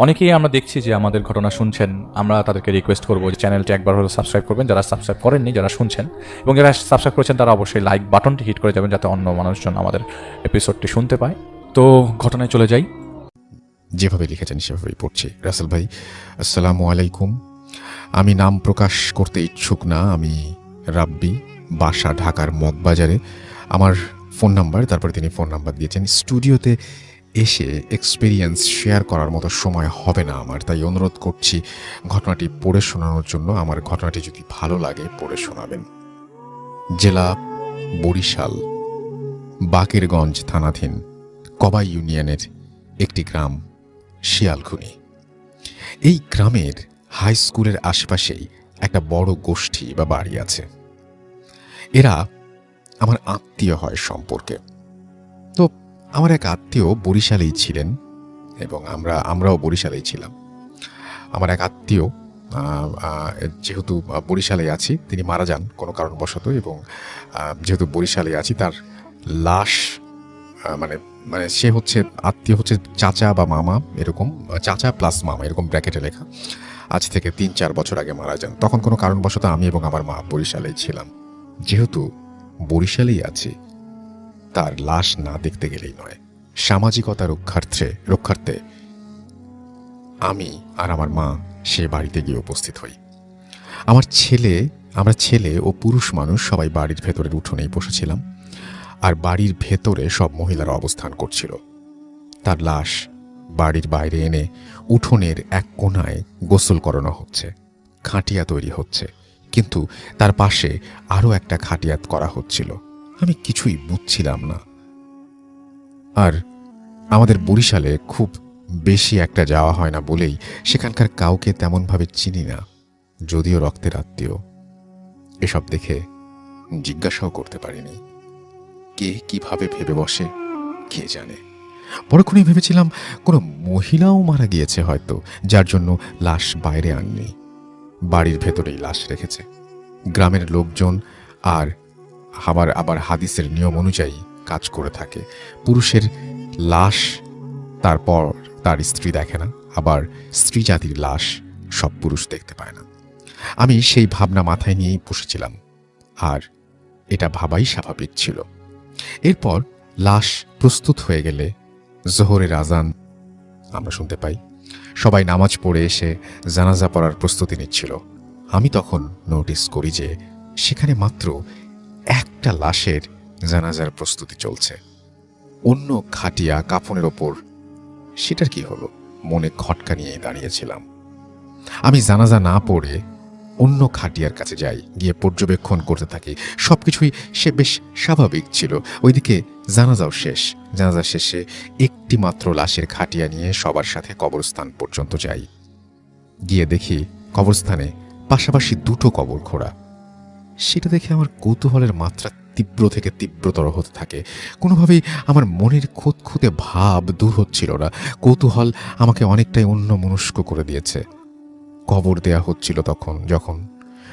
অনেকেই আমরা দেখছি যে আমাদের ঘটনা শুনছেন। আমরা তাদেরকে রিকোয়েস্ট করবো যে চ্যানেলটি একবার হলো সাবস্ক্রাইব করবেন, যারা সাবস্ক্রাইব করেননি, যারা শুনছেন, এবং যারা সাবস্ক্রাইব করেছেন তারা অবশ্যই লাইক বাটনটি হিট করে যাবেন যাতে অন্য মানুষজন আমাদের এপিসোডটি শুনতে পায়। তো ঘটনায় চলে যাই। যেভাবে লিখেছেন সেভাবেই পড়ছি। রাসেল ভাই, আসসালামু আলাইকুম। আমি নাম প্রকাশ করতে ইচ্ছুক না। আমি রাব্বি, বাসা ঢাকার মগবাজারে। আমার ফোন নাম্বার, তারপরে তিনি ফোন নাম্বার দিয়েছেন। স্টুডিওতে এসে এক্সপিরিয়েন্স শেয়ার করার মতো সময় হবে না আমার, তাই অনুরোধ করছি ঘটনাটি পড়ে শোনানোর জন্য। আমার ঘটনাটি যদি ভালো লাগে পড়ে শোনাবেন। জেলা বরিশাল, বাকেরগঞ্জ থানাধীন কবাই ইউনিয়নের একটি গ্রাম শিয়ালখুনি। এই গ্রামের হাই স্কুলের আশেপাশেই একটা বড় গোষ্ঠী বা বাড়ি আছে। এরা আমার আত্মীয় হয় সম্পর্কে। তো আমার এক আত্মীয় বরিশালেই ছিলেন এবং আমরাও বরিশালেই ছিলাম। আমার এক আত্মীয় যেহেতু বরিশালে আছি, তিনি মারা যান কোনো কারণবশত, এবং যেহেতু বরিশালে আছি তার লাশ মানে মানে সে হচ্ছে আত্মীয় হচ্ছে চাচা বা মামা, এরকম চাচা প্লাস মামা এরকম ব্র্যাকেটে লেখা। আজ থেকে ৩-৪ বছর আগে মারা যান। তখন কোনো কারণবশত আমি এবং আমার মা বরিশালেই ছিলাম। যেহেতু বরিশালেই আছি, তার লাশ না দেখতে গেলেই নয়। সামাজিকতা রক্ষার্থে আমি আর আমার মা সে বাড়িতে গিয়ে উপস্থিত হই। আমরা ছেলে ও পুরুষ মানুষ সবাই বাড়ির ভেতরের উঠোনেই বসেছিলাম, আর বাড়ির ভেতরে সব মহিলারা অবস্থান করছিল। তার লাশ বাড়ির বাইরে এনে উঠোনের এক কোণায় গোসল করানো হচ্ছে, খাটিয়া তৈরি হচ্ছে, কিন্তু তার পাশে আরও একটা খাটিয়াত করা হচ্ছিল। আমি কিছুই বুঝছিলাম না। আর আমাদের বরিশালে খুব বেশি একটা যাওয়া হয় না বলেই সেখানকার কাউকে তেমনভাবে চিনি না, যদিও রক্তের আত্মীয়। এসব দেখে জিজ্ঞাসাও করতে পারিনি। কে কিভাবে ভেবে বসে কে জানে। পরক্ষণেই ভেবেছিলাম কোনো মহিলাও মারা গিয়েছে হয়তো, যার জন্য লাশ বাইরে আননি, বাড়ির ভেতরেই লাশ রেখেছে। গ্রামের লোকজন আর আবার হাদিসের নিয়ম অনুযায়ী কাজ করে থাকে। পুরুষের লাশ তারপর তার স্ত্রী দেখে না, আবার স্ত্রী জাতির লাশ সব পুরুষ দেখতে পায় না। আমি সেই ভাবনা মাথায় নিয়েই বসেছিলাম, আর এটা ভাবাই স্বাভাবিক ছিল। এরপর লাশ প্রস্তুত হয়ে গেলে জোহরের আজান আমরা শুনতে পাই। সবাই নামাজ পড়ে এসে জানাজা পড়ার প্রস্তুতি নিচ্ছিল। আমি তখন নোটিস করি যে সেখানে মাত্র একটা লাশের জানাজার প্রস্তুতি চলছে। অন্য খাটিয়া কাফনের ওপর সেটার কি হলো মনে খটকা নিয়ে দাঁড়িয়েছিলাম। আমি জানাজা না পড়ে অন্য খাটিয়ার কাছে যাই, গিয়ে পর্যবেক্ষণ করতে থাকি। সবকিছুই সে বেশ স্বাভাবিক ছিল। ওইদিকে জানাজাও শেষ। জানাজা শেষে একটি মাত্র লাশের খাটিয়া নিয়ে সবার সাথে কবরস্থান পর্যন্ত যাই। গিয়ে দেখি কবরস্থানে পাশাপাশি দুটো কবর খোঁড়া। সেটা দেখে আমার কৌতূহলের মাত্রা তীব্র থেকে তীব্রতর হতে থাকে। কোনোভাবেই আমার মনের খুঁতখুঁতে ভাব দূর হচ্ছিল না। কৌতূহল আমাকে অনেকটাই অন্যমনস্ক করে দিয়েছে। কবর দেয়া হচ্ছিল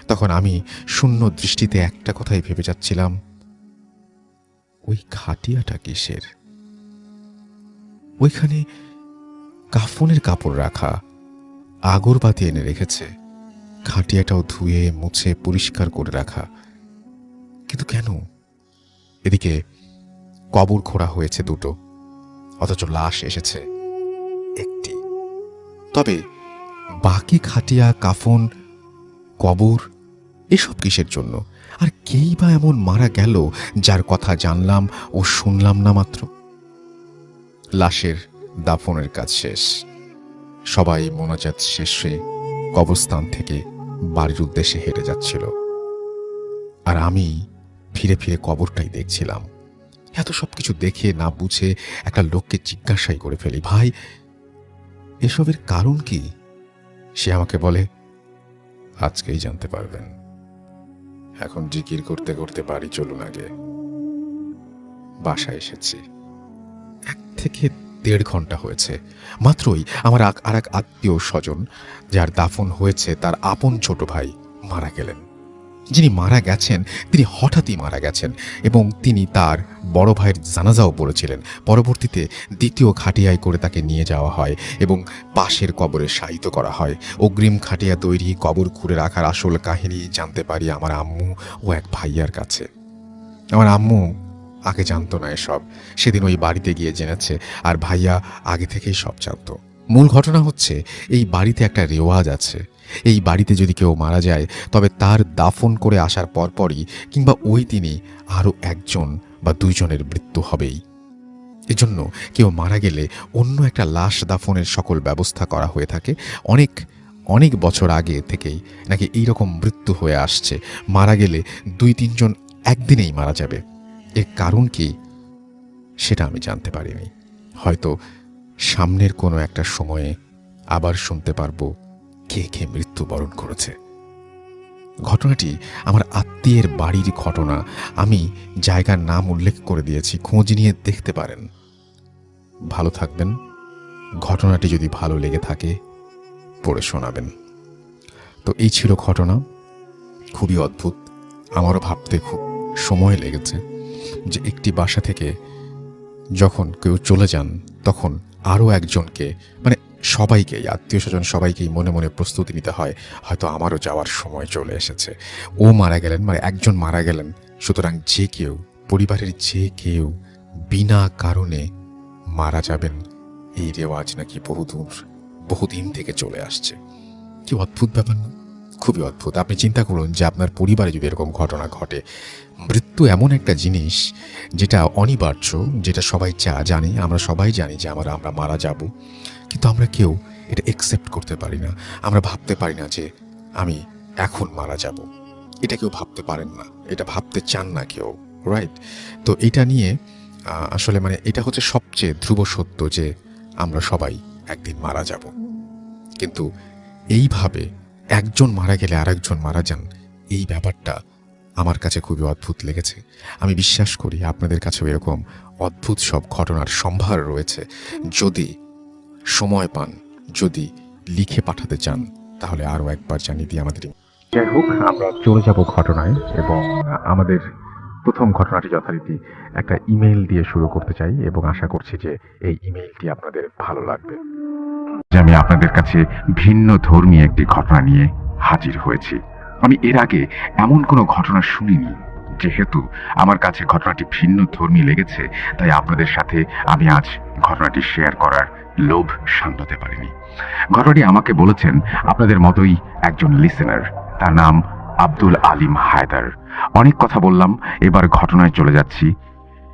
তখন আমি শূন্য দৃষ্টিতে একটা কথাই ভেবে যাচ্ছিলাম, ওই খাটিয়াটা কিসের? ওইখানে কাফনের কাপড় রাখা, আগরবাতি এনে রেখেছে, খাটিয়াটাও ধুয়ে মুছে পরিষ্কার করে রাখা, কিন্তু কেন? এদিকে কবর খোঁড়া হয়েছে দুটো, অথচ লাশ এসেছে একটি। তবে বাকি খাটিয়া, কাফন, কবর এসব কিসের জন্য? আর কেই বা এমন মারা গেল যার কথা জানলাম ও শুনলাম না মাত্র? লাশের দাফনের কাজ শেষ। সবাই মোনাজাত শেষে কবরস্থান থেকে বাড়ির উদ্দেশ্যে হেঁটে যাচ্ছিল, আর আমি ফিরে ফিরে কবরটাই দেখছিলাম। এত সবকিছু দেখে না বুঝে একটা লোককে জিজ্ঞাসাই করে ফেলি, ভাই এসবের কারণ কি? সে আমাকে বলে, আজকেই জানতে পারবেন। এখন জিকির করতে করতে বাড়ি চলুন আগে। বাসায় এসেছি 1 থেকে 1.5 ঘন্টা হয়েছে। মাত্রই আমার আর এক আত্মীয় স্বজন, যার দাফন হয়েছে, তার আপন ছোট ভাই মারা গেলেন। যিনি মারা গেছেন তিনি হঠাৎই মারা গেছেন এবং তিনি তার বড় ভাইয়ের জানাজাও পড়েছিলেন। পরবর্তীতে দ্বিতীয় খাটিয়ায় করে তাকে নিয়ে যাওয়া হয় এবং পাশের কবরে শায়িত করা হয়। অগ্রিম খাটিয়া তৈরি কবর খুঁড়ে রাখার আসল কাহিনী জানতে পারি আমার আম্মু ও এক ভাইয়ার কাছে। আমার আম্মু আগে জানতো না এসব, সেদিন ওই বাড়িতে গিয়ে জেনেছে, আর ভাইয়া আগে থেকেই সব জানতো। মূল ঘটনা হচ্ছে, এই বাড়িতে একটা রেওয়াজ আছে, এই বাড়িতে যদি কেউ মারা যায় তবে তার দাফন করে আসার পরপরই কিংবা ওই দিনই আরও একজন বা দুইজনের মৃত্যু হবেই। এজন্য কেউ মারা গেলে অন্য একটা লাশ দাফনের সকল ব্যবস্থা করা হয়ে থাকে। অনেক অনেক বছর আগে থেকেই নাকি এইরকম মৃত্যু হয়ে আসছে, মারা গেলে 2-3 জন একদিনেই মারা যাবে। এর কারণ কি সেটা আমি জানতে পারিনি। হয়তো সামনের কোনো একটা সময়ে আবার শুনতে পারবো কে কে মৃত্যুবরণ করেছে। ঘটনাটি আমার আত্মীয়ের বাড়ির ঘটনা। আমি জায়গার নাম উল্লেখ করে দিয়েছি, খোঁজ নিয়ে দেখতে পারেন। ভালো থাকবেন। ঘটনাটি যদি ভালো লেগে থাকে পড়ে শোনাবেন। তো এই ছিল ঘটনা, খুবই অদ্ভুত। আমারও ভাবতে খুব সময় লেগেছে যে একটি বাসা থেকে যখন কেউ চলে যান তখন আরও একজনকে, মানে সবাইকেই, আত্মীয় স্বজন সবাইকেই মনে মনে প্রস্তুতি নিতে হয়, হয়তো আমারও যাওয়ার সময় চলে এসেছে। ও মারা গেলেন, মানে একজন মারা গেলেন, সুতরাং যে কেউ, পরিবারের যে কেউ বিনা কারণে মারা যাবেন, এই রেওয়াজ নাকি বহুদিন থেকে চলে আসছে। কি অদ্ভুত ব্যাপার না? খুবই অদ্ভুত। আপনি চিন্তা করুন যে আপনার পরিবারে যদি এরকম ঘটনা ঘটে। মৃত্যু এমন একটা জিনিস যেটা অনিবার্য, যেটা সবাই জানি, আমরা সবাই জানি যে আমরা মারা যাব, কিন্তু আমরা কেউ এটা একসেপ্ট করতে পারি না। আমরা ভাবতে পারি না যে আমি এখন মারা যাব। এটা কেউ ভাবতে পারেন না, এটা ভাবতে চান না কেউ, রাইট? তো এটা নিয়ে আসলে মানে এটা হচ্ছে সবচেয়ে ধ্রুব সত্য যে আমরা সবাই একদিন মারা যাব। কিন্তু এইভাবে একজন মারা গেলে আরেকজন মারা যান, এই ব্যাপারটা আমার কাছে খুবই অদ্ভুত লেগেছে। আমি বিশ্বাস করি আপনাদের কাছেও এরকম অদ্ভুত সব ঘটনার সম্ভার রয়েছে। যদি সময় পান, যদি লিখে পাঠাতে চান, তাহলে আরও একবার জানিয়ে দিয়ে আমাদের। যাই হোক, আমরা চলে যাব ঘটনায় এবং আমাদের প্রথম ঘটনাটি যথারীতি একটা ইমেইল দিয়ে শুরু করতে চাই এবং আশা করছি যে এই ইমেইলটি আপনাদের ভালো লাগবে। আমি আপনাদের কাছে ভিন্ন ধর্মী একটি ঘটনা নিয়ে হাজির হয়েছি। আমি এর আগে এমন কোনো ঘটনা শুনিনি। যেহেতু আমার কাছে ঘটনাটি ভিন্ন ধর্মী লেগেছে, তাই আপনাদের সাথে আমি আজ ঘটনাটি শেয়ার করার লোভ সামলাতে পারিনি। ঘটনাটি আমাকে বলেছেন আপনাদের মতোই একজন লিসেনার। তার নাম আব্দুল আলিম হায়দার। অনেক কথা বললাম, এবার ঘটনায় চলে যাচ্ছি।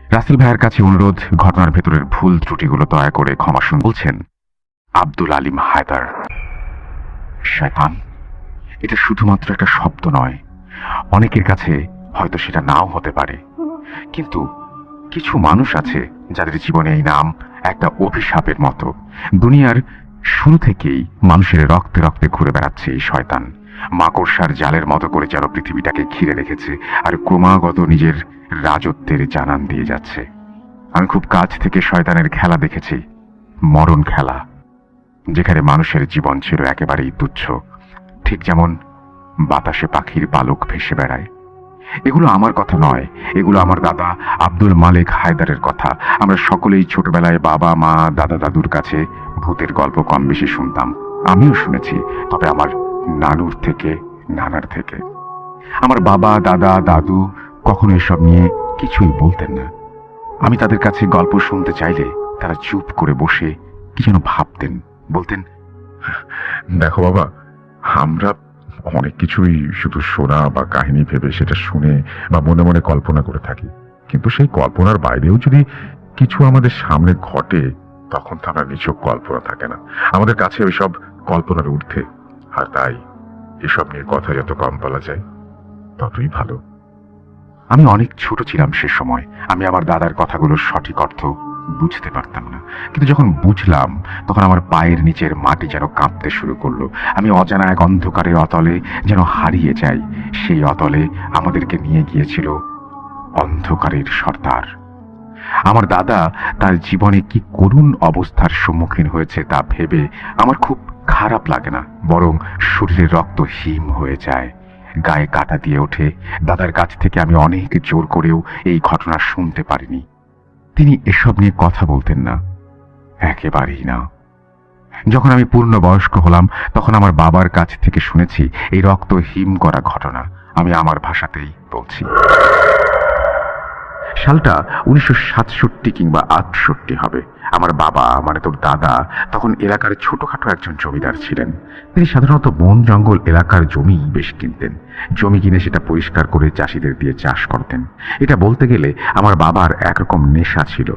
রাসেল ভাইয়ের কাছে অনুরোধ, ঘটনার ভেতরের ভুল ত্রুটিগুলো দয়া করে ক্ষমা শুন। বলছেন আব্দুল আলিম হায়দার। শয়তান এটা শুধুমাত্র একটা শব্দ নয়, অনেকের কাছে হয়তো সেটা নাও হতে পারে, কিন্তু কিছু মানুষ আছে যাদের জীবনে এই নাম একটা অভিশাপের মতো। দুনিয়ার শুরু থেকেই মানুষের রক্তে রক্তে ঘুরে বেড়াচ্ছে এই শয়তান। মাকড়সার জালের মতো করে যেন পৃথিবীটাকে ঘিরে রেখেছে আর ক্রমাগত নিজের রাজত্বের জানান দিয়ে যাচ্ছে। আমি খুব কাছ থেকে শয়তানের খেলা দেখেছি, মরণ খেলা, যেখানে মানুষের জীবন ছিল একেবারেই তুচ্ছ, ঠিক যেমন বাতাসে পাখির পালক ভেসে বেড়ায়। এগুলো আমার কথা নয়, এগুলো আমার দাদা আব্দুল মালেক হায়দারের কথা। আমরা সকলেই ছোটবেলায় বাবা মা দাদা দাদুর কাছে ভূতের গল্প কম বেশি শুনতাম। আমিও শুনেছি, তবে আমার নানুর থেকে, নানার থেকে। আমার বাবা দাদা দাদু কখনো এসব নিয়ে কিছুই বলতেন না। আমি তাদের কাছে গল্প শুনতে চাইলে তারা চুপ করে বসে কি যেন ভাবতেন। বলতেন, দেখো বাবা, আমরা অনেক কিছুই শুধু শোনা বা কাহিনী ভেবে সেটা শুনে বা মনে মনে কল্পনা করে থাকি, কিন্তু সেই কল্পনার বাইরেও যদি কিছু আমাদের সামনে ঘটে, তখন তো আমরা নিছক কল্পনা থাকে না, আমাদের কাছে ওইসব কল্পনার ঊর্ধ্বে। আর তাই এসব নিয়ে কথা যত কম বলা যায় ততই ভালো। আমি অনেক ছোট ছিলাম সে সময়। আমি আমার দাদার কথাগুলোর সঠিক অর্থ বুঝতে পারতাম না, কিন্তু যখন বুঝলাম তখন আমার পায়ের নিচের মাটি যেন কাঁপতে শুরু করলো। আমি অজানা এক অন্ধকারের অতলে যেন হারিয়ে যাই। সেই অতলে আমাদেরকে নিয়ে গিয়েছিল অন্ধকারের সর্দার। আমার দাদা তার জীবনে কি করুণ অবস্থার সম্মুখীন হয়েছে তা ভেবে আমার খুব খারাপ লাগে না, বরং শরীরের রক্ত হিম হয়ে যায়। গায়ে কাটা দিয়ে ওঠে। দাদার কাছ থেকে আমি অনেক জোর করেও এই ঘটনা শুনতে পারিনি। তিনি এসব নিয়ে কথা বলতেন না, একেবারেই না। যখন আমি পূর্ণ বয়স্ক হলাম তখন আমার বাবার কাছ থেকে শুনেছি এই রক্ত হিম করা ঘটনা। আমি আমার ভাষাতেই বলছি। সালটা 1967 কিংবা 68 হবে। আমার বাবা মানে তোর দাদা তখন এলাকার ছোটখাটো একজন জমিদার ছিলেন। তিনি সাধারণত বন জঙ্গল এলাকার জমি বেশ কিনতেন। জমি কিনে সেটা পরিষ্কার করে চাষিদের দিয়ে চাষ করতেন। এটা বলতে গেলে আমার বাবার একরকম নেশা ছিল।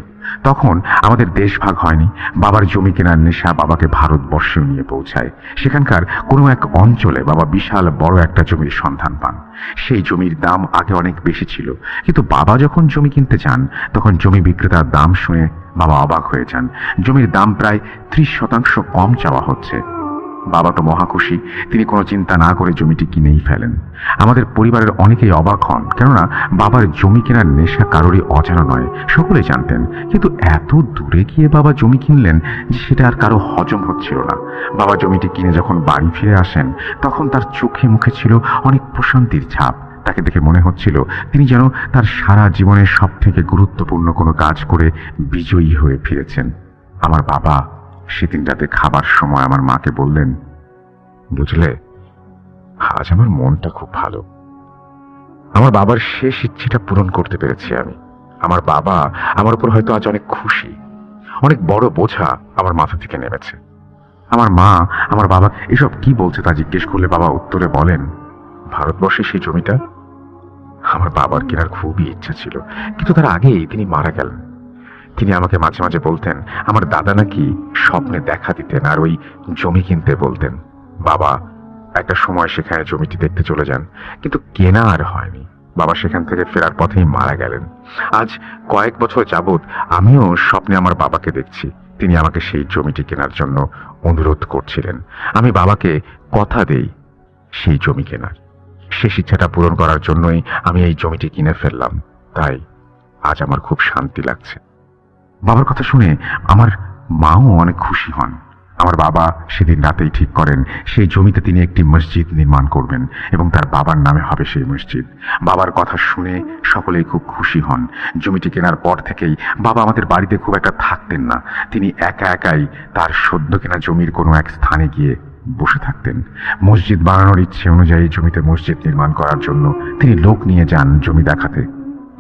তখন আমাদের দেশ ভাগ হয়নি। বাবার জমি কেনার নেশা বাবাকে ভারতবর্ষেও নিয়ে পৌঁছায়। সেখানকার কোনো এক অঞ্চলে বাবা বিশাল বড় একটা জমির সন্ধান পান। সেই জমির দাম আগে অনেক বেশি ছিল, কিন্তু বাবা যখন জমি কিনতে চান তখন জমি বিক্রেতার দাম শুনে বাবা অবাক হয়ে যান। জমির দাম প্রায় 30% কম চাওয়া হচ্ছে। বাবা তো মহা খুশি। তিনি কোনো চিন্তা না করে জমিটি কিনেই ফেলেন। আমাদের পরিবারের অনেকেই অবাক হন, কেননা বাবার জমি কেনার নেশা কারোরই অজানা নয়, সকলেই জানতেন। কিন্তু এত দূরে গিয়ে বাবা জমি কিনলেন যে সেটা আর কারো হজম হচ্ছিল না। বাবা জমিটি কিনে যখন বাড়ি ফিরে আসেন তখন তার চোখে মুখে ছিল অনেক প্রশান্তির ছাপ। তাকে দেখে মনে হচ্ছিল তিনি যেন তার সারা জীবনের সব থেকে গুরুত্বপূর্ণ কোনো কাজ করে বিজয়ী হয়ে ফিরেছেন। আমার বাবা সেদিন রাতে খাবার সময় আমার মাকে বললেন, বুঝলে, আজ আমার মনটা খুব ভালো। আমার বাবার শেষ ইচ্ছেটা পূরণ করতে পেরেছি আমি। আমার বাবা আমার উপর হয়তো আজ অনেক খুশি। অনেক বড় বোঝা আমার মাথা থেকে নেমেছে। আমার মা আমার বাবা এসব কি বলছে তা জিজ্ঞেস করলে বাবা উত্তরে বলেন, ভারতবর্ষে সেই জমিটা আমার বাবার কেনার খুবই ইচ্ছা ছিল, কিন্তু তার আগেই তিনি মারা গেলেন। তিনি আমাকে মাঝে মাঝে বলতেন আমার দাদা নাকি স্বপ্নে দেখা দিতেন আর ওই জমি কিনতে বলতেন। বাবা একটা সময় সেখানে জমিটি দেখতে চলে যান, কিন্তু কেনা আর হয়নি। বাবা সেখান থেকে ফেরার পথেই মারা গেলেন। আজ কয়েক বছর যাবৎ আমিও স্বপ্নে আমার বাবাকে দেখছি। তিনি আমাকে সেই জমিটি কেনার জন্য অনুরোধ করছিলেন। আমি বাবাকে কথা দেই সেই জমি কেনার। শেষ ইচ্ছাটা পূরণ করার জন্যই আমি এই জমিটি কিনে ফেললাম। তাই আজ আমার খুব শান্তি লাগছে। বাবার কথা শুনে আমার মাও অনেক খুশি হন। আমার বাবা সেদিন রাতেই ঠিক করেন সেই জমিতে তিনি একটি মসজিদ নির্মাণ করবেন এবং তার বাবার নামে হবে সেই মসজিদ। বাবার কথা শুনে সকলেই খুব খুশি হন। জমিটি কেনার পর থেকেই বাবা আমাদের বাড়িতে খুব একটা থাকতেন না। তিনি একা একাই তার সদ্য কেনা জমির কোনো এক স্থানে গিয়ে বসে থাকতেন। মসজিদ বানানোর ইচ্ছে অনুযায়ী জমিতে মসজিদ নির্মাণ করার জন্য তিনি লোক নিয়ে যান জমি দেখাতে।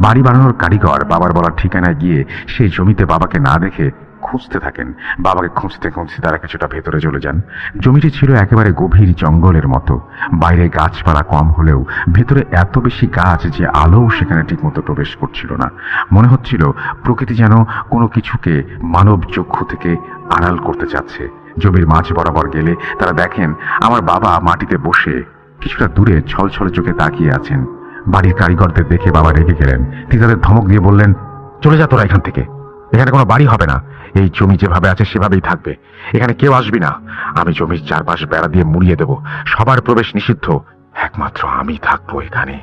বাড়ি বানানোর কারিগর বাবার বলার ঠিকানায় গিয়ে সেই জমিতে বাবাকে না দেখে খুঁজতে থাকেন। বাবাকে খুঁজতে খুঁজতে তারা কিছুটা ভেতরে চলে যান। জমিটি ছিল একেবারে গভীর জঙ্গলের মতো। বাইরে গাছপালা কম হলেও ভেতরে এত বেশি গাছ যে আলোও সেখানে ঠিকমতো প্রবেশ করছিল না। মনে হচ্ছিল প্রকৃতি যেন কোনো কিছুকে মানব চক্ষু থেকে আড়াল করতে চাচ্ছে। জমির মাঝ বরাবর গেলে তারা দেখেন আমার বাবা মাটিতে বসে কিছুটা দূরে ছলছলে চোখে তাকিয়ে আছেন। বাড়ির কারিগরদের দেখে বাবা রেগে গেলেন। তিনি তাদের ধমক দিয়ে বললেন, চলে যা তোরা এখান থেকে, এখানে কোনো বাড়ি হবে না। এই জমি যেভাবে আছে সেভাবেই থাকবে, এখানে কেউ আসবি না। আমি জমির চারপাশ বেড়া দিয়ে মুড়িয়ে দেব, সবার প্রবেশ নিষিদ্ধ, একমাত্র আমি থাকবো এখানে।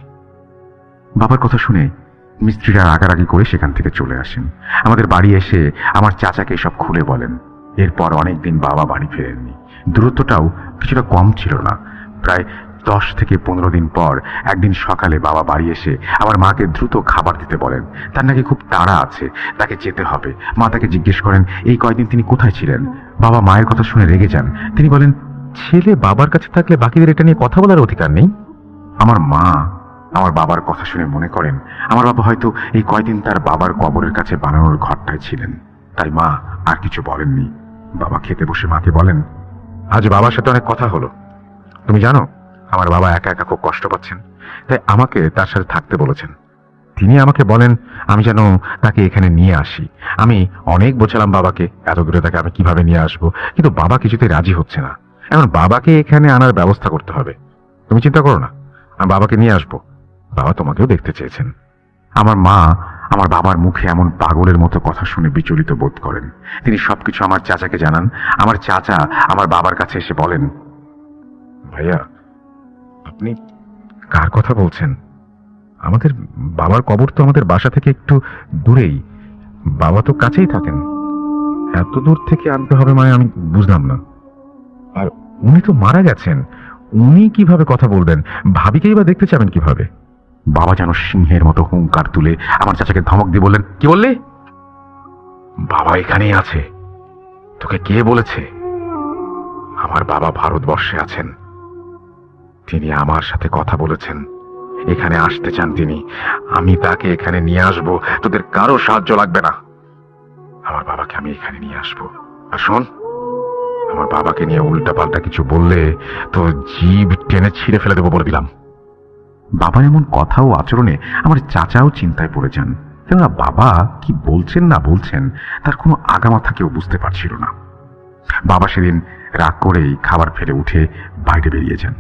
বাবার কথা শুনে মিস্ত্রিরা রাগারাগি করে সেখান থেকে চলে আসেন। আমাদের বাড়ি এসে আমার চাচাকে সব খুলে বলেন। এরপর অনেকদিন বাবা বাড়ি ফেরেননি। দূরত্বটাও কিছুটা কম ছিল না। প্রায় 10 থেকে 15 দিন পর একদিন সকালে বাবা বাড়ি এসে আমার মাকে দ্রুত খাবার দিতে বলেন। তার নাকি খুব তাড়া আছে, তাকে যেতে হবে। মা তাকে জিজ্ঞেস করেন এই কয়েকদিন তিনি কোথায় ছিলেন। বাবা মায়ের কথা শুনে রেগে যান। তিনি বলেন, ছেলে বাবার কাছে থাকলে বাকিদের এটা নিয়ে কথা বলার অধিকার নেই। আমার মা আমার বাবার কথা শুনে মনে করেন আমার বাবা হয়তো এই কয়দিন তার বাবার কবরের কাছে বানানোর ঘরটায় ছিলেন। তাই মা আর কিছু বলেননি। বাবা খেতে বসে মাকে বলেন, আজ বাবার সাথে অনেক কথা হলো। তুমি জানো আমার বাবা একা একা খুব কষ্ট পাচ্ছেন, তাই আমাকে তার সাথে থাকতে বলেছেন। তিনি আমাকে বলেন আমি যেন তাকে এখানে নিয়ে আসি। আমি অনেক বোঝালাম বাবাকে এত দূরে তাকে আমি কিভাবে নিয়ে আসবো, কিন্তু বাবা কিছুতে রাজি হচ্ছে না। এখন বাবাকে এখানে আনার ব্যবস্থা করতে হবে। তুমি চিন্তা করো না, আমি বাবাকে নিয়ে আসবো। বাবা তোমাকেও দেখতে চেয়েছেন। আমার মা আমার বাবার মুখে এমন পাগলের মতো কথা শুনে বিচলিত বোধ করেন। তিনি সবকিছু আমার চাচাকে জানান। আমার চাচা আমার বাবার কাছে এসে বলেন, ভাইয়া আপনি কার কথা বলছেন? আমাদের বাবার কবর তো আমাদের বাসা থেকে একটু দূরেই। বাবা তো কাছেই থাকেন, এত দূর থেকে আনতে হবে মানে আমি বুঝলাম না। আর উনি তো মারা গেছেন, উনি কিভাবে কথা বলবেন? ভাবিকেই বা দেখতে চাবেন কিভাবে? বাবা যেন সিংহের মতো হুঙ্কার তুলে আমার চাচাকে ধমক দিয়ে বললেন, কি বললে? বাবা এখানেই আছে। তোকে কে বলেছে? আমার বাবা ভারতবর্ষে আছেন। তিনি আমার সাথে কথা বলেছেন, এখানে আসতে চান তিনি। আমি তাকে এখানে নিয়ে আসবো, তোদের কারো সাহায্য লাগবে না। আমার বাবাকে আমি এখানে নিয়ে আসবো। আর শোন, আমার বাবাকে নিয়ে উল্টাপাল্টা কিছু বললে তো জিভ টেনে ছিঁড়ে ফেলে দেবো বলে দিলাম। বাবার এমন কথা ও আচরণে আমার চাচাও চিন্তায় পড়ে যান, কেননা বাবা কি বলছেন না বলছেন তার কোনো আগামাথা কেউ বুঝতে পারছিল না। বাবা সেদিন রাগ করেই খাবার ফেলে উঠে বাইরে বেরিয়ে যান।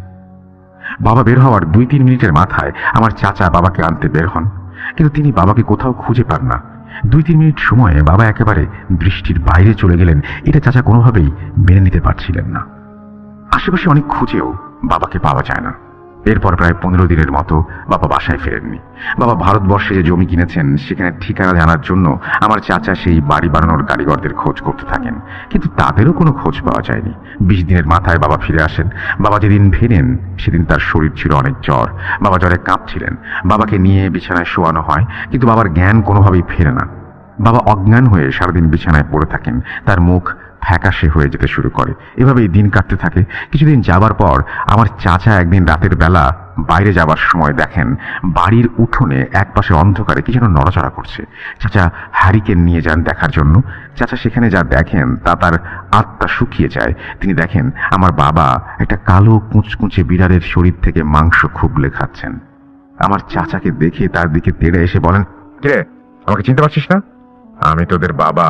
বাবা বের হওয়ার 2-3 মিনিটের মাথায় আমার চাচা বাবাকে আনতে বের হন, কিন্তু তিনি বাবাকে কোথাও খুঁজে পান না। 2-3 মিনিট সময়ে বাবা একেবারে দৃষ্টির বাইরে চলে গেলেন, এটা চাচা কোনোভাবেই মেনে নিতে পারছিলেন না। আশেপাশে অনেক খুঁজেও বাবাকে পাওয়া যায় না। এরপর প্রায় 15 দিনের মতো বাবা বাসায় ফেরেননি। বাবা ভারতবর্ষে যে জমি কিনেছেন সেখানে ঠিকানা জানার জন্য আমার চাচা সেই বাড়ি বানানোর কারিগরদের খোঁজ করতে থাকেন, কিন্তু তাদেরও কোনো খোঁজ পাওয়া যায়নি। 20 দিনের মাথায় বাবা ফিরে আসেন। বাবা যেদিন ফেরেন সেদিন তার শরীর ছিল অনেক জ্বর। বাবা জ্বরে কাঁপছিলেন। বাবাকে নিয়ে বিছানায় শোয়ানো হয়, কিন্তু বাবার জ্ঞান কোনোভাবেই ফেরে না। বাবা অজ্ঞান হয়ে সারাদিন বিছানায় পড়ে থাকেন। তার মুখ ফ্যাকাশে হয়ে যেতে শুরু করে। এভাবেই দিন কাটতে থাকে। কিছুদিন যাবার পর আমার চাচা একদিন রাতের বেলা বাইরে যাবার সময় দেখেন বাড়ির উঠোনে একপাশে অন্ধকারে কি যেন নড়াচড়া করছে। চাচা হ্যারিকেন নিয়ে যান দেখার জন্য। চাচা সেখানে যা দেখেন তা তার আত্মা শুকিয়ে যায়। তিনি দেখেন আমার বাবা একটা কালো কুঁচকুঁচে বিড়ালের শরীর থেকে মাংস খুবলে খাচ্ছেন। আমার চাচাকে দেখে তার দিকে তেড়ে এসে বলেন, কিরে, আমাকে চিনতে পারছিস না? আমি তোদের বাবা।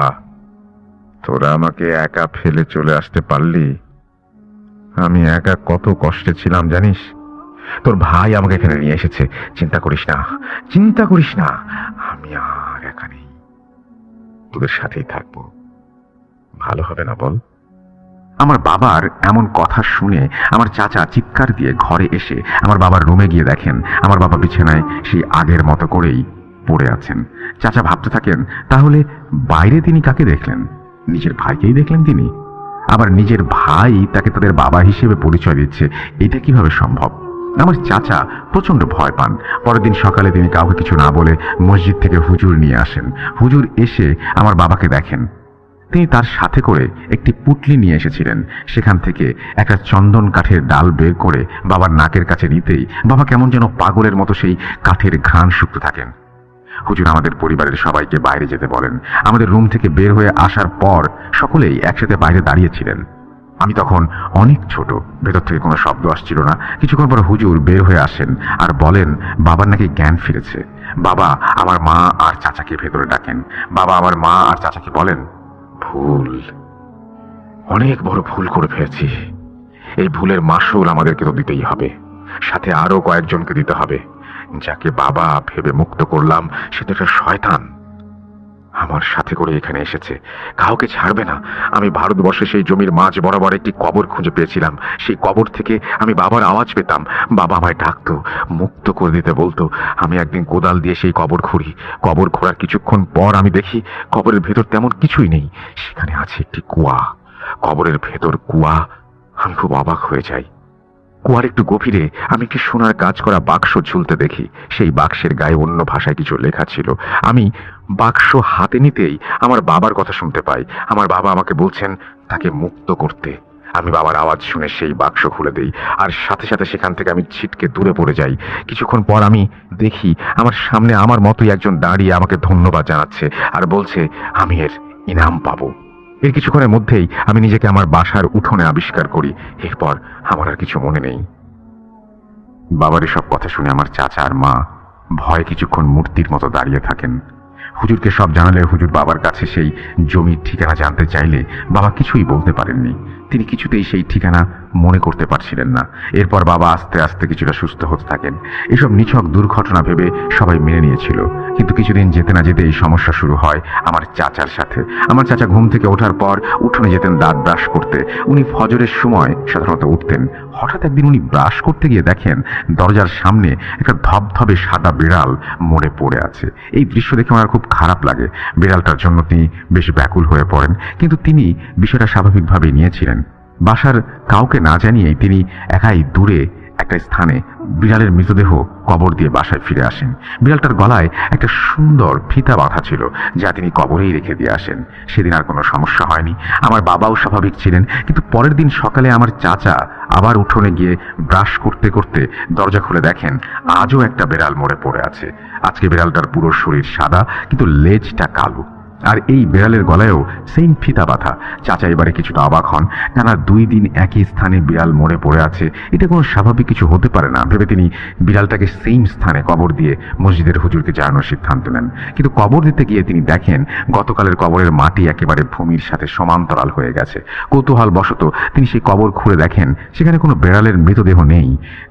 তোরা আমাকে একা ফেলে চলে আসতে পারলি? আমি একা কত কষ্টে ছিলাম জানিস? তোর ভাই আমাকে এখানে নিয়ে এসেছে। চিন্তা করিস না, চিন্তা করিস না, আমি আর একা নেই, তোদের সাথেই থাকবো। ভালো হবে না বল? আমার বাবার এমন কথা শুনে আমার চাচা চিৎকার দিয়ে ঘরে এসে আমার বাবার রুমে গিয়ে দেখেন আমার বাবা বিছানায় সেই আগের মতো করেই পড়ে আছেন। চাচা ভাবতে থাকেন, তাহলে বাইরে তিনি কাকে দেখলেন? নিজের ভাইকেই দেখলেন তিনি। আবার নিজের ভাই তাকে তাদের বাবা হিসেবে পরিচয় দিচ্ছে, এটা কিভাবে সম্ভব? আমার চাচা প্রচন্ড ভয় পান। পরের দিন সকালে তিনি কাউকে কিছু না বলে মসজিদ থেকে হুজুর নিয়ে আসেন। হুজুর এসে আমার বাবাকে দেখেন। তিনি তার সাথে করে একটি পুটলি নিয়ে এসেছিলেন। সেখান থেকে একটা চন্দন কাঠের ডাল বের করে বাবার নাকের কাছে নিতেই বাবা কেমন যেন পাগলের মতো সেই কাঠের ঘ্রাণ শুকতে থাকেন। হুজুর আমাদের পরিবারের সবাইকে বাইরে যেতে বলেন। আমাদের রুম থেকে বের হয়ে আসার পর সকলেই একসাথে বাইরে দাঁড়িয়েছিলেন। আমি তখন অনেক ছোট, ভেতর থেকে কোনো শব্দ আসছিল না। কিছুক্ষণ পর হুজুর বের হয়ে আসেন আর বলেন বাবার নাকি জ্ঞান ফিরেছে। বাবা আমার মা আর চাচাকে ভেতরে ডাকেন। বাবা আমার মা আর চাচাকে বলেন, ভুল, অনেক বড় ভুল করে ফেলেছি। এই ভুলের মাসুল আমাদেরকে তো দিতেই হবে, সাথে আরো কয়েকজনকে দিতে হবে। যাকে বাবা ভেবে মুক্ত করলাম সে তো একটা শয়তান, আমার সাথে করে এখানে এসেছে, কাউকে ছাড়বে না। আমি ভারতবর্ষে সেই জমির মাঝ বরাবর একটি কবর খুঁজে পেয়েছিলাম। সেই কবর থেকে আমি বাবার আওয়াজ পেতাম। বাবা আমায় ডাকতো, মুক্ত করে দিতে বলতো। আমি একদিন কোদাল দিয়ে সেই কবর খুঁড়ি। কবর খোঁড়ার কিছুক্ষণ পর আমি দেখি কবরের ভেতর তেমন কিছুই নেই, সেখানে আছে একটি কুয়া। কবরের ভেতর কুয়া। আমি খুব অবাক হয়ে যাই। কুয়ার একটু গভীরে আমি একটি সোনার কাজ করা বাক্স ঝুলতে দেখি। সেই বাক্সের গায়ে অন্য ভাষায় কিছু লেখা ছিল। আমি বাক্স হাতে নিতেই আমার বাবার কথা শুনতে পাই। আমার বাবা আমাকে বলছেন তাকে মুক্ত করতে। আমি বাবার আওয়াজ শুনে সেই বাক্স খুলে দেই, আর সাথে সাথে সেখান থেকে আমি ছিটকে দূরে পড়ে যাই। কিছুক্ষণ পর আমি দেখি আমার সামনে আমার মতোই একজন দাঁড়িয়ে আমাকে ধন্যবাদ জানাচ্ছে আর বলছে আমি এর ইনাম পাবো। এর কিছুক্ষণের মধ্যেই আমি নিজেকে আমার বাসার উঠোনে আবিষ্কার করি। এরপর আমার আর কিছু মনে নেই। বাবার এসব কথা শুনে আমার চাচা আর মা ভয়ে কিছুক্ষণ মূর্তির মতো দাঁড়িয়ে থাকেন। হুজুরকে সব জানালে হুজুর বাবার কাছে সেই জমির ঠিকানা জানতে চাইলে বাবা কিছুই বলতে পারেননি। তিনি কিছুতেই সেই ঠিকানা মনে করতে পারছিলেন না। এরপর বাবা আস্তে আস্তে কিছুটা সুস্থ হতে থাকেন। এসব নিছক দুর্ঘটনা ভেবে সবাই মেনে নিয়েছিল, কিন্তু কিছুদিন যেতে না যেতে এই সমস্যা শুরু হয় আমার চাচার সাথে। আমার চাচা ঘুম থেকে ওঠার পর উঠোনে যেতেন দাঁত ব্রাশ করতে। উনি ফজরের সময় সাধারণত উঠতেন। হঠাৎ একদিন উনি ব্রাশ করতে গিয়ে দেখেন দরজার সামনে একটা ধবধবে সাদা বিড়াল মরে পড়ে আছে। এই দৃশ্য দেখে আমার খুব খারাপ লাগে। বিড়ালটার জন্য তিনি বেশ ব্যাকুল হয়ে পড়েন, কিন্তু তিনি বিষয়টা স্বাভাবিকভাবেই নিয়েছিলেন। বাসার কাউকে না জানিয়েই তিনি একাই দূরে একটা স্থানে বিড়ালের মৃতদেহ কবর দিয়ে বাসায় ফিরে আসেন। বিড়ালটার গলায় একটা সুন্দর ফিতা বাঁধা ছিল, যা তিনি কবরেই রেখে দিয়ে আসেন। সেদিন আর কোনো সমস্যা হয়নি। আমার বাবাও স্বাভাবিক ছিলেন। কিন্তু পরের দিন সকালে আমার চাচা আবার উঠোনে গিয়ে ব্রাশ করতে করতে দরজা খুলে দেখেন আজও একটা বিড়াল মরে পড়ে আছে। আজকে বিড়ালটার পুরো শরীর সাদা, কিন্তু লেজটা কালো, আর এই বিড়ালের গলায়ও সেম ফিতা বাঁধা। চাচা এবারে কিছুটা অবাক হন। টানা 2 দিন একই স্থানে বিড়াল মরে পড়ে আছে, এটা কোনো স্বাভাবিক কিছু হতে পারে না ভেবে তিনি বিড়ালটাকে সেম স্থানে কবর দিয়ে মসজিদের হুজুরকে জানানোর সিদ্ধান্ত নেন। কিন্তু কবর দিতে গিয়ে তিনি দেখেন গতকালের কবরের মাটি একেবারে ভূমির সাথে সমান্তরাল হয়ে গেছে। কৌতূহল বশত তিনি সেই কবর খুঁড়ে দেখেন সেখানে কোনো বিড়ালের মৃতদেহ নেই।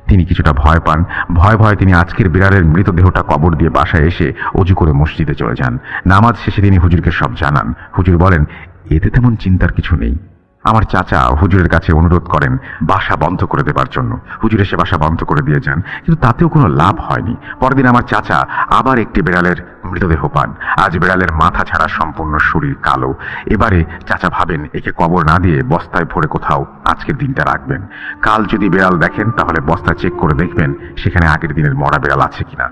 তিনি কিছুটা ভয় পান। ভয়ে তিনি আজকের বিড়ালের মৃতদেহটা কবর দিয়ে বাসায় এসে অজু করে মসজিদে চলে যান। নামাজ শেষে তিনি হুজুরকে সব জানান। হুজুর বলেন, এতে তেমন চিন্তার কিছু নেই। আমার চাচা হুজুরের কাছে অনুরোধ করেন বাসা বন্ধ করে দেবার জন্য। হুজুর এসে বাসা বন্ধ করে দিয়ে যান, কিন্তু তাতেও কোনো লাভ হয়নি। পরের দিন আমার চাচা আবার একটি বিড়ালের মৃতদেহ পান। আজ বিড়ালের মাথা ছাড়া সম্পূর্ণ শরীর কালো। এবারে চাচা ভাবেন একে কবর না দিয়ে বস্তায় ভরে কোথাও আজকের দিনটা রাখবেন। কাল যদি বিড়াল দেখেন তাহলে বস্তা চেক করে দেখবেন সেখানে আগের দিনের মরা বিড়াল আছে কিনা।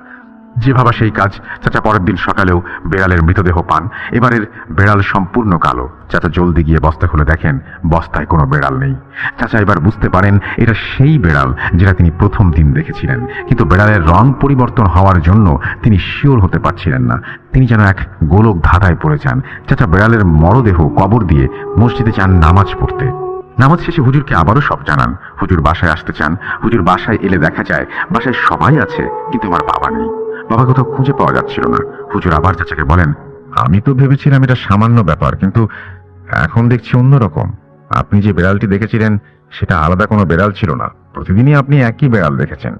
যে ভাবা সেই কাজ। চাচা পরের দিন সকালেও বিড়ালের মৃতদেহ পান। এবারের বিড়াল সম্পূর্ণ কালো। চাচা জলদি গিয়ে বস্তা খুলে দেখেন বস্তায় কোনো বিড়াল নেই। চাচা এবার বুঝতে পারেন এটা সেই বিড়াল যেটা তিনি প্রথম দিন দেখেছিলেন, কিন্তু বিড়ালের রং পরিবর্তন হওয়ার জন্য তিনি শিওর হতে পারছিলেন না। তিনি যেন এক গোলক ধাঁধায় পড়ে যান। চাচা বিড়ালের মরদেহ কবর দিয়ে মসজিদে যান নামাজ পড়তে। নামাজ শেষে হুজুরকে আবারও সব জানান। হুজুর বাসায় আসতে চান। হুজুর বাসায় এলে দেখা যায় বাসায় সবাই আছে, কিন্তু আমার বাবা নেই। বাবা কোথাও খুঁজে পাওয়া যাচ্ছিল না। হুজুর আবার চাচাকে বলেন, আমি তো ভেবেছিলাম এটা সামান্য ব্যাপার, কিন্তু এখন দেখছি অন্যরকম। আপনি যে বিড়ালটি দেখেছিলেন সেটা আলাদা কোনো বিড়াল ছিল না। প্রতিদিনই আপনি একই বিড়াল দেখেছেন।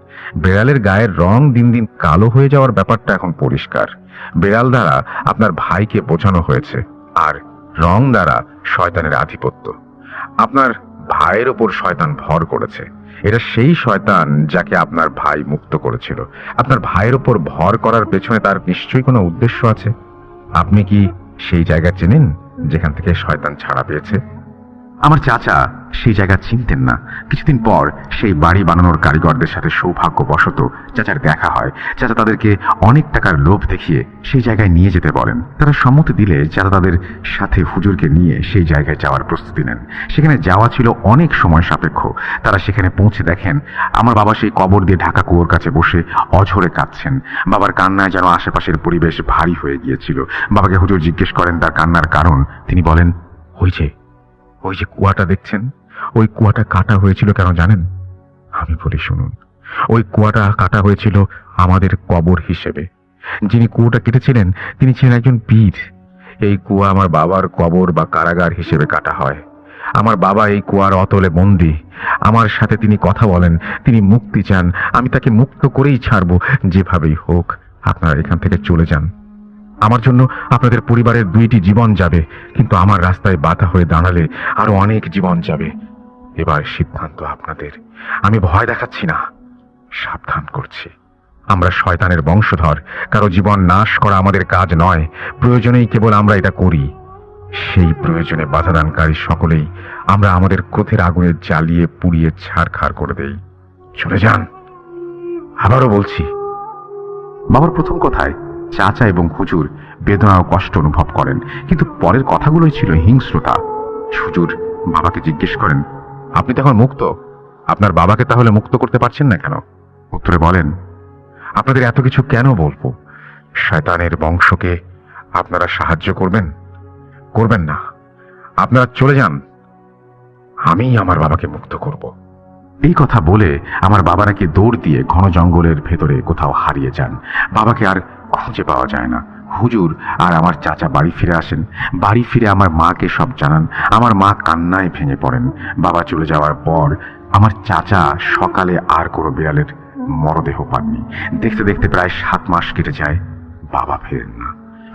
বিড়ালের গায়ের রং দিন দিন কালো হয়ে যাওয়ার ব্যাপারটা এখন পরিষ্কার। বিড়াল দ্বারা আপনার ভাইকে বোঝানো হয়েছে, আর রং দ্বারা শয়তানের আধিপত্য। আপনার ভাইয়ের ওপর শয়তান ভর করেছে। এটা সেই শয়তান যাকে আপনার ভাই মুক্ত করেছিল। আপনার ভাইয়ের ওপর ভর করার পেছনে তার নিশ্চয়ই কোনো উদ্দেশ্য আছে। আপনি কি সেই জায়গা চেনেন যেখান থেকে শয়তান ছাড়া পেয়েছে? আমার চাচা সেই জায়গা চিনতেন না। কিছুদিন পর সেই বাড়ি বানানোর কারিগরদের সাথে সৌভাগ্যবশত চাচার দেখা হয়। চাচা তাদেরকে অনেক টাকার লোভ দেখিয়ে সেই জায়গায় নিয়ে যেতে বলেন। তারা সম্মতি দিলে চাচা তাদের সাথে হুজুরকে নিয়ে সেই জায়গায় যাওয়ার প্রস্তুতি নেন। সেখানে যাওয়া ছিল অনেক সময় সাপেক্ষ। তারা সেখানে পৌঁছে দেখেন আমার বাবা সেই কবর দিয়ে ঢাকা কুয়োর কাছে বসে অঝরে কাঁদছেন। বাবার কান্নায় যেন আশেপাশের পরিবেশ ভারী হয়ে গিয়েছিল। বাবাকে হুজুর জিজ্ঞেস করেন তার কান্নার কারণ। তিনি বলেন, ওই যে কুয়াটা দেখছেন, ওই কুয়াটা কাটা হয়েছিল কেন জানেন? আমি বলি, শুনুন। ওই কুয়াটা কাটা হয়েছিল আমাদের কবর হিসেবে। যিনি কুয়োটা কেটেছিলেন তিনি ছিলেন একজন পীর। এই কুয়া আমার বাবার কবর বা কারাগার হিসেবে কাটা হয়। আমার বাবা এই কুয়ার অতলে বন্দী। আমার সাথে তিনি কথা বলেন, তিনি মুক্তি চান। আমি তাকে মুক্ত করেই ছাড়বো, যেভাবেই হোক। আপনারা এখান থেকে চলে যান। আমার জন্য আপনাদের পরিবারের 2টি জীবন যাবে, কিন্তু আমার রাস্তায় বাধা হয়ে দাঁড়ালে আরো অনেক জীবন যাবে। এবার সিদ্ধান্ত আপনাদের। আমি ভয় দেখাচ্ছি না, সাবধান করছি। আমরা শয়তানের বংশধর। কারো জীবন নাশ করা আমাদের কাজ নয়। প্রয়োজনেই কেবল আমরা এটা করি। সেই প্রয়োজনে বাধাদানকারী সকলেই আমরা আমাদের ক্রোধের আগুনে জ্বালিয়ে পুড়িয়ে ছারখার করে দেই। চলে যান। আবারও বলছি। বাবার প্রথম কথায় চাচা এবং হুজুর বেদনা ও কষ্ট অনুভব করেন, কিন্তু পরের কথাগুলোই ছিল হিংস্রতা। হুজুর বাবাকে জিজ্ঞেস করেন, আপনি তো এখন মুক্ত, আপনার বাবাকে তাহলে মুক্ত করতে পারছেন না কেন? উত্তরে বলেন, আপনাদের এত কিছু কেন বলবো? শয়তানের বংশকে আপনারা সাহায্য করবেন না। আপনারা চলে যান। আমি আমার বাবাকে মুক্ত করব। এই কথা বলে আমার বাবা নাকি দৌড় দিয়ে ঘন জঙ্গলের ভেতরে কোথাও হারিয়ে যান। বাবাকে আর খুঁজে পাওয়া যায় না। হুজুর আর আমার চাচা বাড়ি ফিরে আসেন। বাড়ি ফিরে আমার মাকে সব জানান। আমার মা কান্নায় ভেঙে পড়েন। বাবা চলে যাওয়ার পর আমার চাচা সকালে আর কোনো বিড়ালের মরদেহ পাননি। দেখতে দেখতে প্রায় 7 মাস কেটে যায়। বাবা ফেরেন না।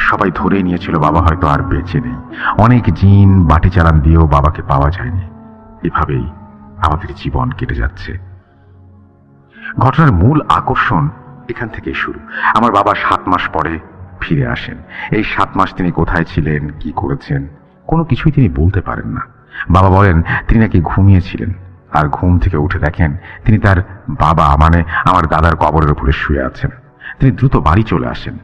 সবাই ধরেই নিয়েছিল বাবা হয়তো আর বেঁচে নেই। অনেক জিন বাটি চালান দিয়েও বাবাকে পাওয়া যায়নি। এভাবেই আমাদের জীবন কেটে যাচ্ছে। ঘটনার মূল আকর্ষণ এখান থেকেই শুরু। আমার বাবা 7 মাস পরে ফিরে আসেন। এই 7 মাস তিনি কোথায় ছিলেন, কি করেছেন, কোনো কিছুই তিনি বলতে পারেন না। বাবা বলেন তিনি নাকি ঘুমিয়েছিলেন, আর ঘুম থেকে উঠে দেখেন তিনি তার বাবা মানে আমার দাদার কবরের উপরে শুয়ে আছেন। তিনি দ্রুত বাড়ি চলে আসেন।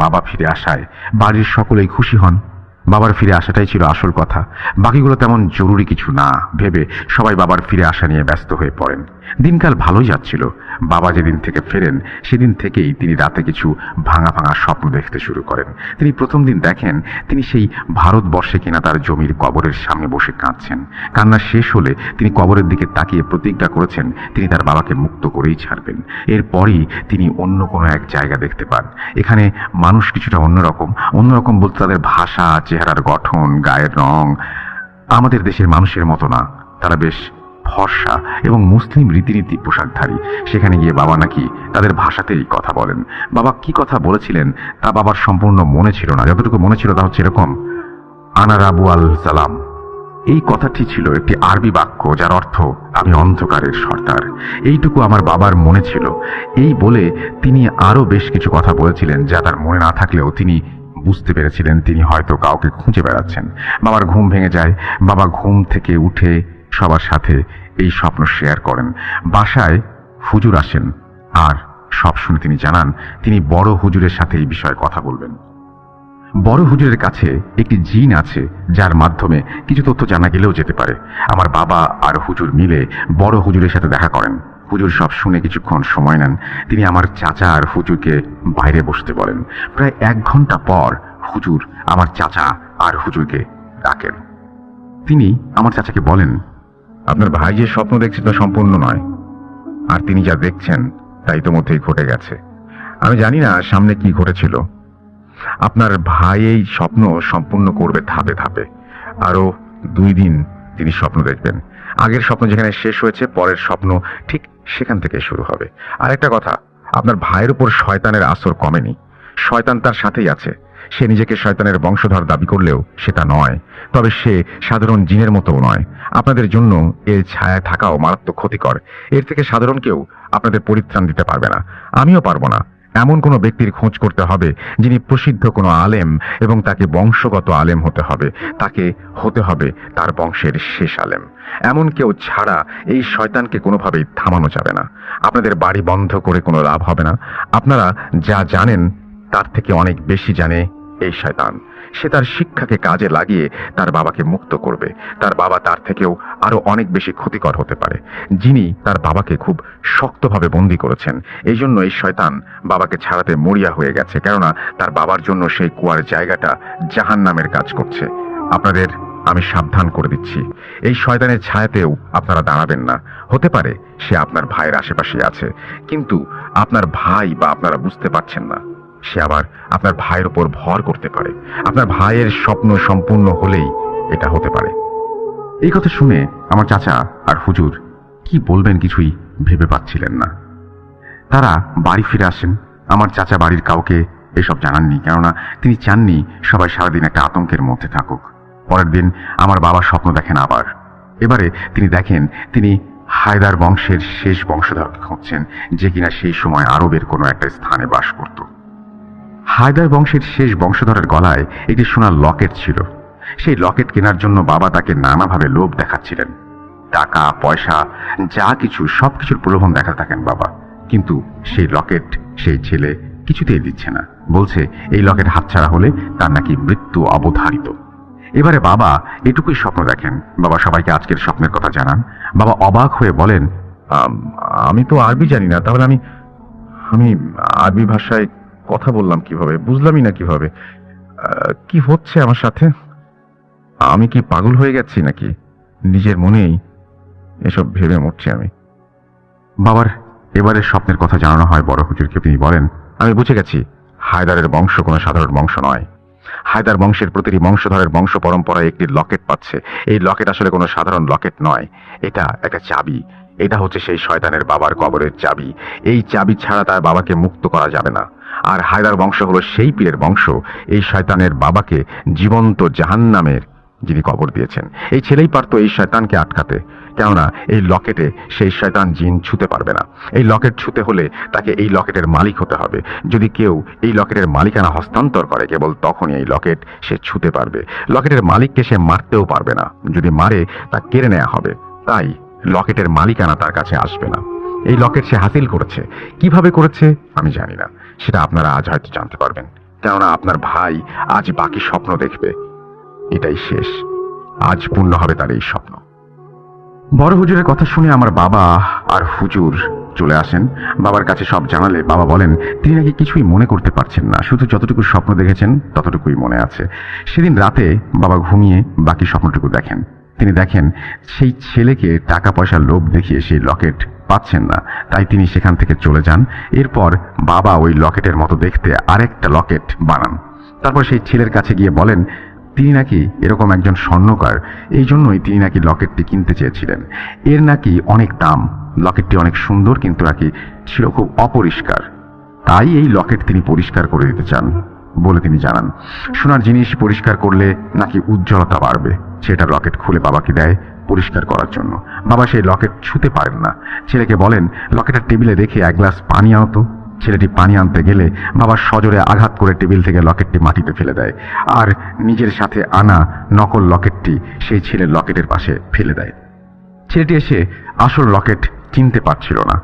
বাবা ফিরে আসায় বাড়ির সকলেই খুশি হন। বাবার ফিরে আসাটাই ছিল আসল কথা, বাকিগুলো তেমন জরুরি কিছু না ভেবে সবাই বাবার ফিরে আসা নিয়ে ব্যস্ত হয়ে পড়েন। দিনকাল ভালোই যাচ্ছিল। বাবা যেদিন থেকে ফেরেন সেদিন থেকেই তিনি রাতে কিছু ভাঙা ভাঙা স্বপ্ন দেখতে শুরু করেন। তিনি প্রথম দিন দেখেন তিনি সেই ভারতবর্ষে কিনা তার জমির কবরের সামনে বসে কাঁদছেন। কান্না শেষ হলে তিনি কবরের দিকে তাকিয়ে প্রতিজ্ঞা করেছেন তিনি তার বাবাকে মুক্ত করেই ছাড়বেন। এরপরই তিনি অন্য কোনো এক জায়গা দেখতে পান। এখানে মানুষ কিছুটা অন্যরকম বলতে তাদের ভাষা, চেহারার গঠন, গায়ের রং আমাদের দেশের মানুষের মতো না। তারা বেশ ফর্সা এবং মুসলিম রীতিনীতি পোশাকধারী। সেখানে গিয়ে বাবা নাকি তাদের ভাষাতেই কথা বলেন। বাবা কি কথা বলেছিলেন তা বাবার সম্পূর্ণ মনে ছিল না। যতটুকু মনে ছিল তা হচ্ছে এরকম, আনা রাবু আল সালাম। এই কথাটি ছিল একটি আরবি বাক্য যার অর্থ আমি অন্ধকারের সর্দার। এইটুকু আমার বাবার মনে ছিল। এই বলে তিনি আরো বেশ কিছু কথা বলেছিলেন যা তার মনে না থাকলেও তিনি বুঝতে পেরেছিলেন তিনি হয়তো কাউকে খুঁজে বেড়াচ্ছেন। বাবার ঘুম ভেঙে যায়। বাবা ঘুম থেকে উঠে সবার সাথে এই স্বপ্ন শেয়ার করেন। বাসায় হুজুর আসেন আর সব শুনে তিনি জানান তিনি বড় হুজুরের সাথে এই বিষয়ে কথা বলবেন। বড় হুজুরের কাছে একটি জিন আছে যার মাধ্যমে কিছু তথ্য জানা গেলেও যেতে পারে। আমার বাবা আর হুজুর মিলে বড় হুজুরের সাথে দেখা করেন। হুজুর সব শুনে কিছুক্ষণ সময় নেন। তিনি আমার চাচা আর হুজুরকে বাইরে বসতে বলেন। প্রায় 1 ঘন্টা পর হুজুর আমার চাচা আর হুজুরকে ডাকেন। তিনি আমার চাচাকে বলেন, আপনার ভাই যে স্বপ্ন দেখছে তা সম্পূর্ণ নয়, আর তিনি যা দেখছেন তা ইতোমধ্যেই ঘটে গেছে। আমি জানি না সামনে কি ঘটেছিল। আপনার ভাই এই স্বপ্ন সম্পূর্ণ করবে ধাপে ধাপে। আরো 2 দিন তিনি স্বপ্ন দেখবেন। আগের স্বপ্ন যেখানে শেষ হয়েছে পরের স্বপ্ন ঠিক সেখান থেকে শুরু হবে। আর একটা কথা, আপনার ভাইয়ের উপর শয়তানের আসর কমেনি। শয়তান তার সাথেই আছে। সে নিজেকে শয়তানের বংশধর দাবি করলেও সেটা নয়, তবে সে সাধারণ জিনের মতো নয়। আপনাদের জন্য এর ছায়ায় থাকাও মারাত্মক ক্ষতিকর। এর থেকে সাধারণ কেউ আপনাদের পরিত্রাণ দিতে পারবে না, আমিও পারবো না। এমন কোনো ব্যক্তির খোঁজ করতে হবে যিনি প্রসিদ্ধ কোনো আলেম, এবং তাকে বংশগত আলেম হতে হবে। তাকে হতে হবে তার বংশের শেষ আলেম। এমন কেউ ছাড়া এই শয়তানকে কোনোভাবেই থামানো যাবে না। আপনাদের বাড়ি বন্ধ করে কোনো লাভ হবে না। আপনারা যা জানেন তার থেকে অনেক বেশি জানে এই শয়তান। সে তার শিক্ষাকে কাজে লাগিয়ে তার বাবাকে মুক্ত করবে। তার বাবা তার থেকেও আরো অনেক বেশি ক্ষতিকর হতে পারে। যিনি তার বাবাকে খুব শক্তভাবে বন্দী করেছেন, এই জন্য এই শয়তান বাবাকে ছাড়াতে মরিয়া হয়ে গেছে, কেননা তার বাবার জন্য সেই কুয়ার জায়গাটা জাহান্নামের কাজ করছে। আপনাদের আমি সাবধান করে দিচ্ছি, এই শয়তানের ছায়াতেও আপনারা দাঁড়াবেন না। হতে পারে সে আপনার ভাইয়ের আশেপাশে আছে, কিন্তু আপনার ভাই বা আপনারা বুঝতে পারছেন না। সে আবার আপনার ভাইয়ের উপর ভর করতে পারে। আপনার ভাইয়ের স্বপ্ন সম্পূর্ণ হলেই এটা হতে পারে। এই কথা শুনে আমার চাচা আর হুজুর কি বলবেন কিছুই ভেবে পাচ্ছিলেন না। তারা বাড়ি ফিরে আসেন। আমার চাচা বাড়ির কাউকে এসব জানাননি, কেননা তিনি চাননি সবাই সারাদিন একটা আতঙ্কের মধ্যে থাকুক। পরের দিন আমার বাবা স্বপ্ন দেখেন আবার। এবারে তিনি দেখেন তিনি হায়দার বংশের শেষ বংশধরকে খুঁজছেন, যে কিনা সেই সময় আরবের কোনো একটা স্থানে বাস করত। হায়দার বংশের শেষ বংশধরের গলায় একটি সোনার লকেট ছিল। সেই লকেট কেনার জন্য বাবা তাকে নানাভাবে লোভ দেখাচ্ছিলেন। টাকা পয়সা যা কিছু সবকিছুর প্রলোভন দেখা থাকেন বাবা, কিন্তু সেই লকেট সেই ছেলে কিছুতেই দিচ্ছে না। বলছে এই লকেট হাতছাড়া হলে তার নাকি মৃত্যু অবধারিত। এবারে বাবা এটুকুই স্বপ্ন দেখেন। বাবা সবাইকে আজকের স্বপ্নের কথা জানান। বাবা অবাক হয়ে বলেন, আমি তো আরবি জানি না, তাহলে আমি আরবি ভাষায় কথা বললাম কিভাবে? বুঝলামই না কিভাবে। কি হচ্ছে আমার সাথে? আমি কি পাগল হয়ে গেছি নাকি? নিজের মনেই এসব ভেবে মরছি আমি। বাবার এবারে স্বপ্নের কথা জানানো হয় বড় হুজুরকে। তিনি বলেন, আমি বুঝে গেছি হায়দারের বংশ কোনো সাধারণ বংশ নয়। হায়দার বংশের প্রতিটি বংশধরের বংশ পরম্পরায় একটি লকেট পাচ্ছে। এই লকেট আসলে কোনো সাধারণ লকেট নয়, এটা একটা চাবি। এটা হচ্ছে সেই শয়তানের বাবার কবরের চাবি। এই চাবি ছাড়া তার বাবাকে মুক্ত করা যাবে না। আর হায়দার বংশ হলো সেই পীরের বংশ এই শয়তানের বাবাকে জীবন্ত জাহান্নামের যিনি কবর দিয়েছেন। এই ছেলেই পারতো এই শয়তানকে আটকাতে, কেননা এই লকেটে সেই শয়তান জিন ছুতে পারবে না। এই লকেট ছুতে হলে তাকে এই লকেটের মালিক হতে হবে। যদি কেউ এই লকেটের মালিকানা হস্তান্তর করে, কেবল তখনই এই লকেট সে ছুতে পারবে। লকেটের মালিককে সে মারতেও পারবে না, যদি মারে তা কেড়ে নেওয়া হবে। তাই লকেটের মালিকানা তার কাছে আসবে না। এই লকেট সে হাসিল করেছে। কিভাবে করেছে আমি জানি না, সেটা আপনারা আজ হয়তো জানতে পারবেন, কেননা আপনার ভাই আজ বাকি স্বপ্ন দেখবে। এটাই শেষ, আজ পূর্ণ হবে তার এই স্বপ্ন। বড় হুজুরের কথা শুনে আমার বাবা আর হুজুর চলে আসেন। বাবার কাছে সব জানালে বাবা বলেন তিনি নাকি কিছুই মনে করতে পারছেন না, শুধু যতটুকু স্বপ্ন দেখেছেন ততটুকুই মনে আছে। সেদিন রাতে বাবা ঘুমিয়ে বাকি স্বপ্নটুকু দেখেন। তিনি দেখেন সেই ছেলেকে টাকা পয়সার লোভ দেখিয়ে সেই লকেট পাচ্ছেন না, তাই তিনি সেখান থেকে চলে যান। এরপর বাবা ওই লকেটের মতো দেখতে আরেকটা লকেট বানান। তারপর সেই ছেলের কাছে গিয়ে বলেন তিনি নাকি এরকম একজন স্বর্ণকার, এই জন্যই তিনি নাকি লকেটটি কিনতে চেয়েছিলেন। এর নাকি অনেক দাম, লকেটটি অনেক সুন্দর, কিন্তু নাকি ছিল খুব অপরিষ্কার, তাই এই লকেট তিনি পরিষ্কার করে দিতে চান বলে তিনি জানান। সোনার জিনিস পরিষ্কার করলে নাকি উজ্জ্বলতা বাড়বে। সেটা লকেট খুলে বাবাকে দেয় পরিষ্কার করার জন্য। বাবা সেই লকেট ছুঁতে পারেন না। ছেলেকে বলেন লকেটের টেবিলে রেখে এক গ্লাস পানি আনতো। ছেলেটি পানি আনতে গেলে বাবা সজোরে আঘাত করে টেবিল থেকে লকেটটি মাটিতে ফেলে দেয়, আর নিজের সাথে আনা নকল লকেটটি সেই ছেলের লকেটের পাশে ফেলে দেয়। ছেলেটি এসে আসল লকেট চিনতে পারছিল না।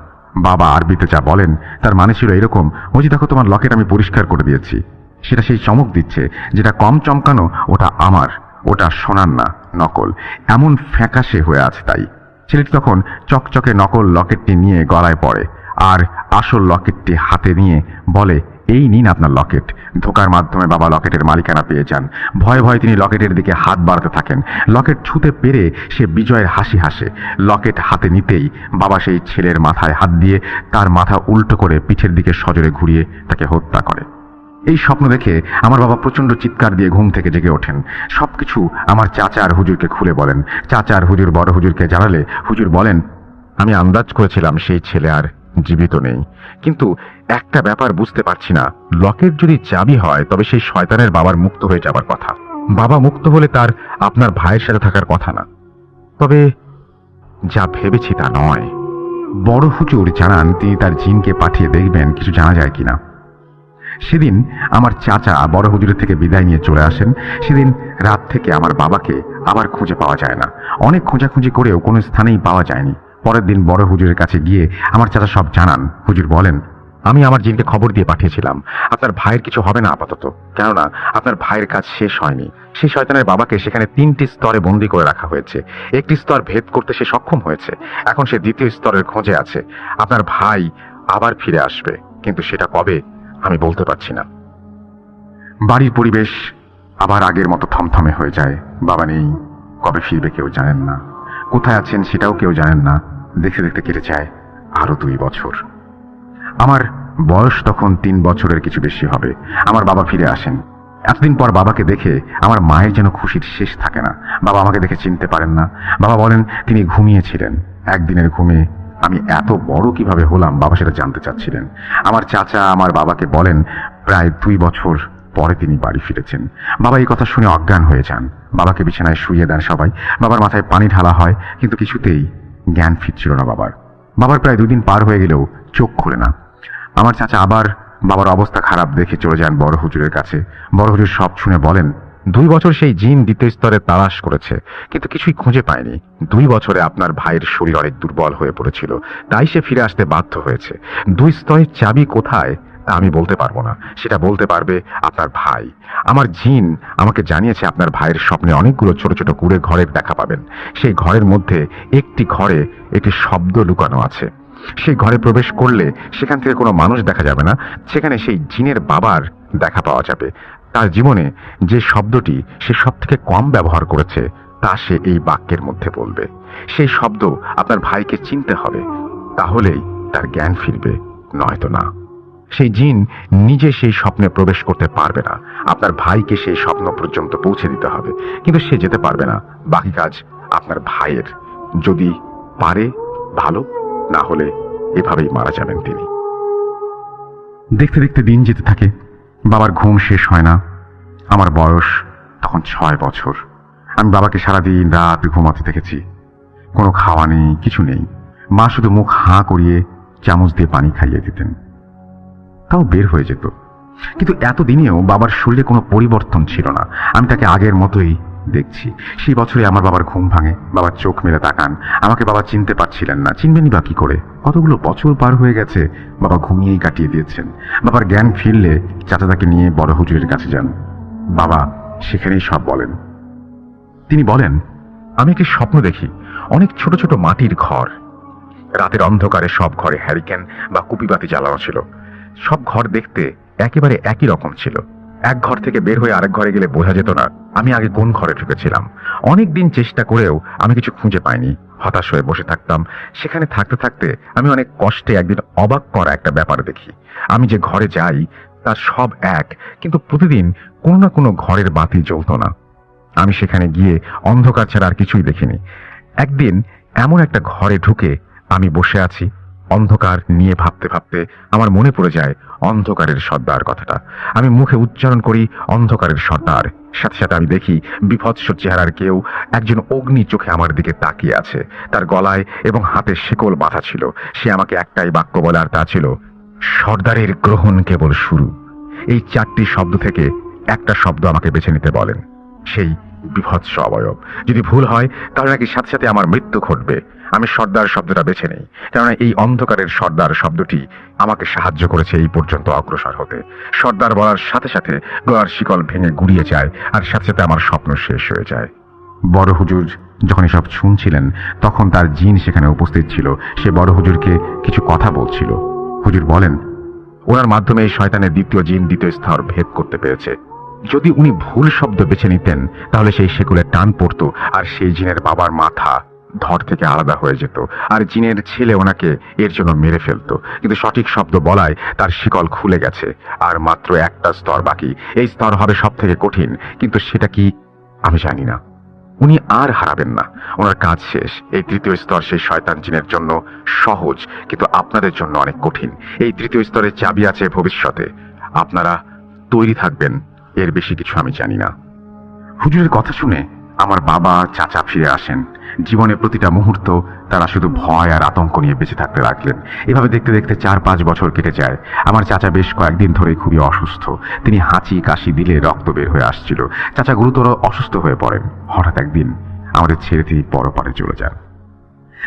বাবা আরবিতে যা বলেন তার মানে ছিল এরকম, ওজি দেখো তোমার লকেট আমি পরিষ্কার করে দিয়েছি। সেটা সেই চমক দিচ্ছে, যেটা কম চমকানো ওটা আমার, ওটা সোনার না, নকল। এমন ফ্যাকাশে হয়ে আছে। তাই ছেলেটি তখন চকচকে নকল লকেটটি নিয়ে গলায় পড়ে, আর আসল লকেটটি হাতে নিয়ে বলে এই নিন আপনার লকেট। ধোকার মাধ্যমে বাবা লকেটের মালিকানা পেয়ে যান। ভয়ে ভয়ে তিনি লকেটের দিকে হাত বাড়াতে থাকেন। লকেট ছুঁতে পেরে সে বিজয়ের হাসি হাসে। লকেট হাতে নিতেই বাবা সেই ছেলের মাথায় হাত দিয়ে তার মাথা উল্টো করে পিঠের দিকে সজোরে ঘুরিয়ে তাকে হত্যা করে। এই স্বপ্ন দেখে আমার বাবা প্রচন্ড চিৎকার দিয়ে ঘুম থেকে জেগে ওঠেন। সবকিছু আমার চাচা আর হুজুরকে খুলে বলেন। চাচা আর হুজুর বড় হুজুরকে জানালে হুজুর বলেন আমি আন্দাজ করেছিলাম সেই ছেলে আর জীবিত নেই, কিন্তু একটা ব্যাপার বুঝতে পারছি না, লকেট যদি চাবি হয় তবে সেই শয়তানের বাবার মুক্ত হয়ে যাবার কথা। বাবা মুক্ত হলে তার আপনার ভাইয়ের সাথে থাকার কথা না। তবে যা ভেবেছি তা নয়। বড় হুজুর জানান তিনি তার জিনকে পাঠিয়ে দেখবেন কিছু জানা যায় কিনা। সেদিন আমার চাচা বড় হুজুরের থেকে বিদায় নিয়ে চলে আসেন। সেদিন রাত থেকে আমার বাবাকে আবার খুঁজে পাওয়া যায় না। অনেক খোঁজাখুঁজি করেও কোনো স্থানেই পাওয়া যায়নি। পরের দিন বড় হুজুরের কাছে গিয়ে আমার চাচা সব জানান। হুজুর বলেন আমি আমার জিনকে খবর দিয়ে পাঠিয়েছিলাম আপনার ভাইয়ের কিছু হবে না আপাতত, কেননা আপনার ভাইয়ের কাজ শেষ হয়নি। সেই শয়তানের বাবাকে সেখানে 3টি স্তরে বন্দী করে রাখা হয়েছে। একটি স্তর ভেদ করতে সে সক্ষম হয়েছে, এখন সে 2য় স্তরের খোঁজে আছে। আপনার ভাই আবার ফিরে আসবে, কিন্তু সেটা কবে আমি বলতে পারছি না। বাড়ির পরিবেশ আবার আগের মতো থমথমে হয়ে যায়। বাবা নেই, কবে ফিরবে কেউ জানেন না, কোথায় আছেন সেটাও কেউ জানেন না। দেখতে দেখতে কেটে যায় আরো 2 বছর। আমার বয়স তখন 3 বছরের কিছু বেশি হবে। আমার বাবা ফিরে আসেন। এতদিন পর বাবাকে দেখে আমার মায়ের যেন খুশির শেষ থাকে না। বাবা আমাকে দেখে চিনতে পারেন না। বাবা বলেন তিনি ঘুমিয়েছিলেন। একদিনের ঘুমে আমি এত বড় কিভাবে হলাম বাবা সেটা জানতে চাচ্ছিলেন। আমার চাচা আমার বাবাকে বলেন প্রায় 2 বছর পরে তিনি বাড়ি ফিরেছেন। বাবা এই কথা শুনে অজ্ঞান হয়ে যান। বাবাকে বিছানায় শুইয়ে দেন সবাই। বাবার মাথায় পানি ঢালা হয়, কিন্তু কিছুতেই জ্ঞান ফিরছিল না বাবার। বাবার প্রায় 2 দিন পার হয়ে গেলেও চোখ খুলে না। আমার চাচা আবার বাবার অবস্থা খারাপ দেখে চলে যান বড় হুজুরের কাছে। বড় হুজুর সব শুনে বলেন 2 বছর সেই জিন 2য় স্তরে তালাশ করেছে, কিন্তু কিছুই খুঁজে পায়নি। 2 বছরে আপনার ভাইয়ের শরীর অনেক দুর্বল হয়ে পড়েছিল, তাই সে ফিরে আসতে বাধ্য হয়েছে। 2 স্তরের চাবি কোথায় তা আমি বলতে পারবো না, সেটা বলতে পারবে আপনার ভাই। আমার জিন আমাকে জানিয়েছে আপনার ভাইয়ের স্বপ্নে অনেকগুলো ছোট ছোট কুঁড়ে ঘরের দেখা পাবেন। সেই ঘরের মধ্যে একটি ঘরে একটি শব্দ লুকানো আছে। সেই ঘরে প্রবেশ করলে সেখান থেকে কোনো মানুষ দেখা যাবে না, সেখানে সেই জিনের বাবার দেখা পাওয়া যাবে। তার জীবনে যে শব্দটি সে সব থেকে কম ব্যবহার করেছে তা সে এই বাক্যের মধ্যে বলবে। সেই শব্দ আপনার ভাইকে চিনতে হবে, তাহলেই তার জ্ঞান ফিরবে, নয়তো না। সেই জিন নিজে সেই স্বপ্নে প্রবেশ করতে পারবে না, আপনার ভাইকে সেই স্বপ্ন পর্যন্ত পৌঁছে দিতে হবে, কিন্তু সে যেতে পারবে না। বাকি কাজ আপনার ভাইয়ের। যদি পারে ভালো, না হলে এভাবেই মারা যাবেন তিনি। দেখতে দেখতে দিন যেতে থাকে। বাবার ঘুম শেষ হয় না। আমার বয়স তখন 6 বছর। আমি বাবাকে সারাদিন রাত ঘুমাতে দেখেছি। কোনো খাওয়া নেই, কিছু নেই। মা শুধু মুখ হাঁ করিয়ে চামচ দিয়ে পানি খাইয়ে দিতেন, তাও বের হয়ে যেত। কিন্তু এতদিনেও বাবার শরীরে কোনো পরিবর্তন ছিল না। আমি তাকে আগের মতোই দেখছি। সেই বছরে আমার বাবার ঘুম ভাঙে, বাবার চোখ মেলে তাকান। আমাকে বাবা চিনতে পারছিলেন না, চিনবেনই বা কি করে? কতগুলো বছর পার হয়ে গেছে, বাবা ঘুমিয়েই কাটিয়ে দিয়েছেন। বাবার জ্ঞান ফিরলে চাচা তাকে নিয়ে বড় হুজুরের কাছে যান। বাবা সেখানেই সব বলেন। তিনি বলেন, আমি একটি স্বপ্ন দেখি, অনেক ছোট ছোট মাটির ঘর। রাতের অন্ধকারে সব ঘরে হ্যারিকেন বা কুপিবাতি জ্বালানো ছিল। সব ঘর দেখতে একেবারে একই রকম ছিল। এক ঘর থেকে বের হয়ে আরেক ঘরে গেলে বোঝা যেত না আমি আগে কোন ঘরে ঢুকেছিলাম। অনেক দিন চেষ্টা করেও আমি কিছু খুঁজে পাইনি। হতাশ হয়ে বসে থাকতাম। সেখানে থাকতে থাকতে আমি অনেক কষ্টে একদিন অবাক করা একটা ব্যাপার দেখি। আমি যে ঘরে যাই তার সব এক, কিন্তু প্রতিদিন কোনো না কোনো ঘরের বাতি জ্বলত না। আমি সেখানে গিয়ে অন্ধকার ছাড়া আর কিছুই দেখিনি। একদিন এমন একটা ঘরে ঢুকে আমি বসে আছি, অন্ধকার নিয়ে ভাবতে ভাবতে আমার মনে পড়ে যায় অন্ধকারের সর্দার কথাটা। আমি মুখে উচ্চারণ করি অন্ধকারের সর্দার। সাথে সাথে আমি দেখি বিভৎস চেহারার কেউ একজন অগ্নি চোখে আমার দিকে তাকিয়ে আছে। তার গলায় এবং হাতে শেকল বাঁধা ছিল। সে আমাকে একটাই বাক্য বলে, আর তা ছিল, সর্দারের গ্রহণ কেবল শুরু। এই 4টি শব্দ থেকে একটা শব্দ আমাকে বেছে নিতে বলেন। সেই বিভৎস অবয়ব। যদি ভুল হয় তাহলে নাকি সাথে সাথে আমার মৃত্যু ঘটবে। আমি সর্দার শব্দটা বেছে নেই, কেননা এই অন্ধকারের সর্দার শব্দটি আমাকে সাহায্য করেছে এই পর্যন্ত অগ্রসর হতে। সর্দার বলার সাথে সাথে গলার শিকল ভেঙে গুড়িয়ে যায়, আর সাথে সাথে আমার স্বপ্ন শেষ হয়ে যায়। বড় হুজুর যখন এসব শুনছিলেন তখন তার জিন সেখানে উপস্থিত ছিল। সে বড় হুজুরকে কিছু কথা বলছিল। হুজুর বলেন, ওনার মাধ্যমে এই শয়তানের দ্বিতীয় জিন দ্বিতীয় স্তর ভেদ করতে পেরেছে। যদি উনি ভুল শব্দ বেছে নিতেন তাহলে সেই শেকলের টান পড়তো, আর সেই জিনের বাবার মাথা ধর থেকে আলাদা হয়ে যেত, আর জিনের ছেলে ওনাকে এর জন্য মেরে ফেলতো। কিন্তু সঠিক শব্দ বলায় তার শিকল খুলে গেছে, আর মাত্র একটা স্তর বাকি। এই স্তর হবে সব থেকে কঠিন, কিন্তু সেটা কি আমি জানি না। উনি আর হারাবেন না, ওনার কাজ শেষ। এই তৃতীয় স্তর সেই শয়তান জিনের জন্য সহজ, কিন্তু আপনাদের জন্য অনেক কঠিন। এই তৃতীয় স্তরের চাবি আছে ভবিষ্যতে। আপনারা তৈরি থাকবেন, এর বেশি কিছু আমি জানি না। হুজুরের কথা শুনে আমার বাবা চাচা ফিরে আসেন। জীবনে প্রতিটা মুহূর্ত তারা শুধু ভয় আর আতঙ্ক নিয়ে বেঁচে থাকতে লাগলেন। এভাবে দেখতে দেখতে 4-5 বছর কেটে যায়। আমার চাচা বেশ কয়েকদিন ধরে খুবই অসুস্থ। তিনি হাঁচি কাশি দিলে রক্ত বের হয়ে আসছিল। চাচা গুরুতর অসুস্থ হয়ে পড়েন। হঠাৎ একদিন আমাদের ছেড়ে তিনি পরপারে চলে যান।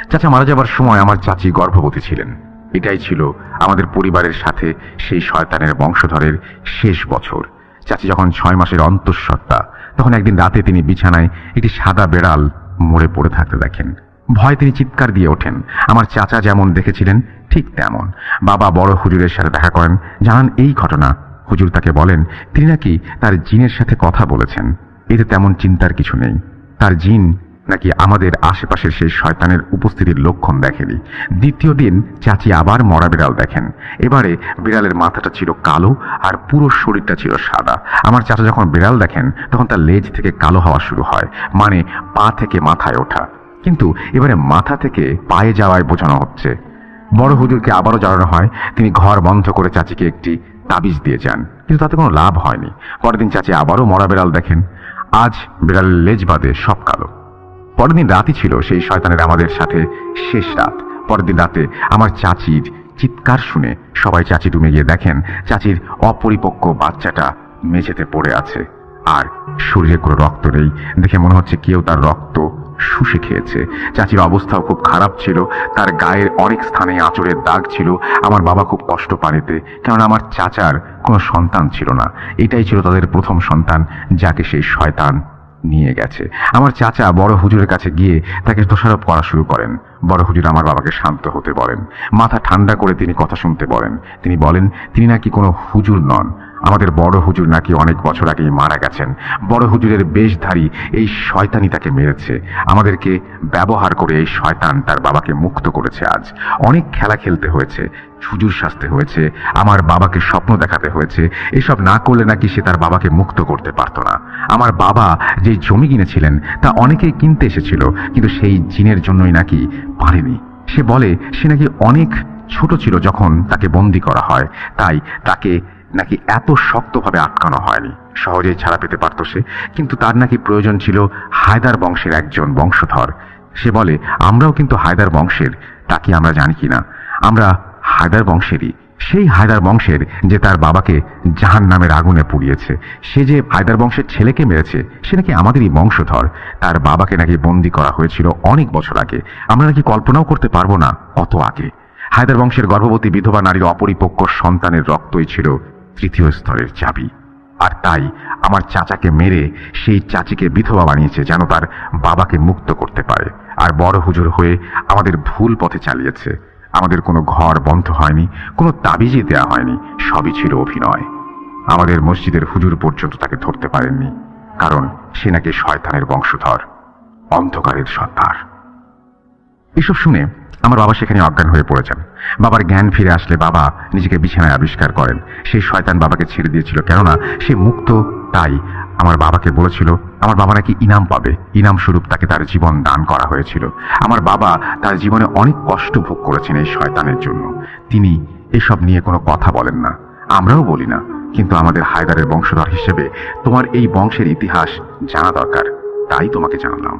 চাচা মারা যাবার সময় আমার চাচি গর্ভবতী ছিলেন। এটাই ছিল আমাদের পরিবারের সাথে সেই শয়তানের বংশধরের শেষ বছর। চাচি যখন 6 মাসের অন্তঃসত্ত্বা, তখন একদিন রাতে তিনি বিছানায় একটি সাদা বেড়াল মরে পড়ে থাকতে দেখেন। ভয়ে তিনি চিৎকার দিয়ে ওঠেন। আমার চাচা যেমন দেখেছিলেন ঠিক তেমন। বাবা বড় হুজুরের সাথে দেখা করেন, জানান এই ঘটনা। হুজুর তাকে বলেন তিনি নাকি তার জিনের সাথে কথা বলেছেন। এতে তেমন চিন্তার কিছু নেই। তার জিন নাকি আমাদের আশেপাশের সেই শয়তানের উপস্থিতির লক্ষণ দেখেনি। দ্বিতীয় দিন চাচি আবার মরা বিড়াল দেখেন। এবারে বিড়ালের মাথাটা ছিল কালো আর পুরো শরীরটা ছিল সাদা। আমার চাচা যখন বিড়াল দেখেন তখন তার লেজ থেকে কালো হওয়া শুরু হয়, মানে পা থেকে মাথায় ওঠা। কিন্তু এবারে মাথা থেকে পায়ে যাওয়ায় বোঝানো হচ্ছে। বড় হুজুরকে আবারও জানানো হয়। তিনি ঘর বন্ধ করে চাচিকে একটি তাবিজ দিয়ে যান, কিন্তু তাতে কোনো লাভ হয়নি। পরের দিন চাচি আবারও মরা বিড়াল দেখেন। আজ বিড়ালের লেজ বাদে সব কালো। পরের দিন রাতই ছিল সেই শয়তানের আমাদের সাথে শেষ রাত। পরের দিন রাতে আমার চাচির চিৎকার শুনে সবাই চাচি রুমে গিয়ে দেখেন চাচির অপরিপক্ক বাচ্চাটা মেঝেতে পড়ে আছে, আর শরীরে কোনো রক্ত নেই। দেখে মনে হচ্ছে কেউ তার রক্ত শুষে খেয়েছে। চাচির অবস্থাও খুব খারাপ ছিল। তার গায়ের অনেক স্থানে আঁচড়ের দাগ ছিল। আমার বাবা খুব কষ্ট পানিতে, কারণ আমার চাচার কোনো সন্তান ছিল না। এটাই ছিল তাদের প্রথম সন্তান, যাকে সেই শয়তান নিয়ে গেছে। আমার চাচা বড় হুজুরের কাছে গিয়ে তাকে দোষারোপ করা শুরু করেন। বড় হুজুর আমার বাবাকে শান্ত হতে বলেন, মাথা ঠান্ডা করে তিনি কথা শুনতে বলেন। তিনি বলেন তিনি নাকি কোনো হুজুর নন, আমাদের বড় হুজুর নাকি অনেক বছর আগেই মারা গেছেন। বড় হুজুরের বেশধারী এই শয়তানই তাকে মেরেছে। আমাদেরকে ব্যবহার করে এই শয়তান তার বাবাকে মুক্ত করেছে। আজ অনেক খেলা খেলতে হয়েছে, হুজুর সাজতে হয়েছে, আমার বাবাকে স্বপ্ন দেখাতে হয়েছে। এসব না করলে নাকি সে তার বাবাকে মুক্ত করতে পারত না। আমার বাবা যে জমি কিনেছিলেন তা অনেকেই কিনতে এসেছিল, কিন্তু সেই জিনের জন্যই নাকি পারেনি। সে বলে সে নাকি অনেক ছোট ছিল যখন তাকে বন্দি করা হয়, তাই তাকে নাকি এত শক্তভাবে আটকানো হয়নি। সহজেই ছাড়া পেতে পারত সে, কিন্তু তার নাকি প্রয়োজন ছিল হায়দার বংশের একজন বংশধর। সে বলে, আমরাও কিন্তু হায়দার বংশের, তা কি আমরা জানি কিনা? আমরা হায়দার বংশেরই, সেই হায়দার বংশের যে তার বাবাকে জাহান্নামের আগুনে পুড়িয়েছে। সে যে হায়দার বংশের ছেলেকে মেরেছে, সে নাকি আমাদেরই বংশধর। তার বাবাকে নাকি বন্দী করা হয়েছিল অনেক বছর আগে, আমরা নাকি কল্পনাও করতে পারবো না অত আগে। হায়দার বংশের গর্ভবতী বিধবা নারীর অপরিপক্ক সন্তানের রক্তই ছিল তৃতীয় স্তরের চাবি। আর তাই আমার চাচাকে মেরে সেই চাচিকে বিধবা বানিয়েছে, যেন তার বাবাকে মুক্ত করতে পারে। আর বড় হুজুর হয়ে আমাদের ভুল পথে চালিয়েছে। আমাদের কোনো ঘর বন্ধ হয়নি, কোনো তাবিজই দেয়া হয়নি, সবই ছিল অভিনয়। আমাদের মসজিদের হুজুর পর্যন্ত তাকে ধরতে পারেননি, কারণ সে নাকি শয়তানের বংশধর, অন্ধকারের সর্দার। এসব শুনে আমার বাবা সেখানে অজ্ঞান হয়ে পড়েছেন। বাবার জ্ঞান ফিরে আসলে বাবা নিজেকে বিছানায় আবিষ্কার করেন। সেই শয়তান বাবাকে ছেড়ে দিয়েছিল, কেননা সে মুক্ত। তাই আমার বাবাকে বলেছিল আমার বাবা নাকি ইনাম পাবে, ইনাম স্বরূপ তাকে তার জীবন দান করা হয়েছিল। আমার বাবা তার জীবনে অনেক কষ্ট ভোগ করেছেন এই শয়তানের জন্য। তিনি এসব নিয়ে কোনো কথা বলেন না, আমরাও বলি না, কিন্তু আমাদের হায়দারের বংশধর হিসেবে তোমার এই বংশের ইতিহাস জানা দরকার, তাই তোমাকে জানালাম।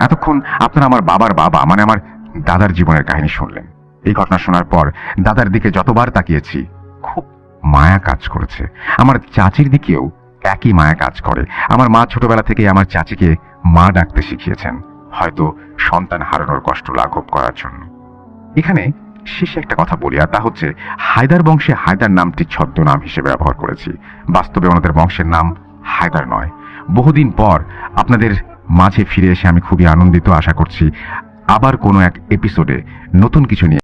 এতক্ষণ আপনারা আমার বাবার বাবা মানে আমার দাদার জীবনের কাহিনী শুনলেন। এই ঘটনা শোনার পর দাদার দিকে যতবার তাকিয়েছি খুব মায়া কাজ করেছে। আমার চাচির দিকেও একই মায়া কাজ করে। আমার মা ছোটবেলা থেকে আমার চাচিকে মা ডাকতে শিখিয়েছেন, হয়তো সন্তান হারানোর কষ্ট লাঘব করার জন্য। এখানে শেষে একটা কথা বলি, আর তা হচ্ছে হায়দার বংশে হায়দার নামটি ছদ্মনাম হিসেবে ব্যবহার করেছি। বাস্তবে ওনাদের বংশের নাম হায়দার নয়। বহুদিন পর আপনাদের মাঝে ফিরে এসে আমি খুবই আনন্দিত। আশা করছি আবার কোনো এক এপিসোডে নতুন কিছু নিয়ে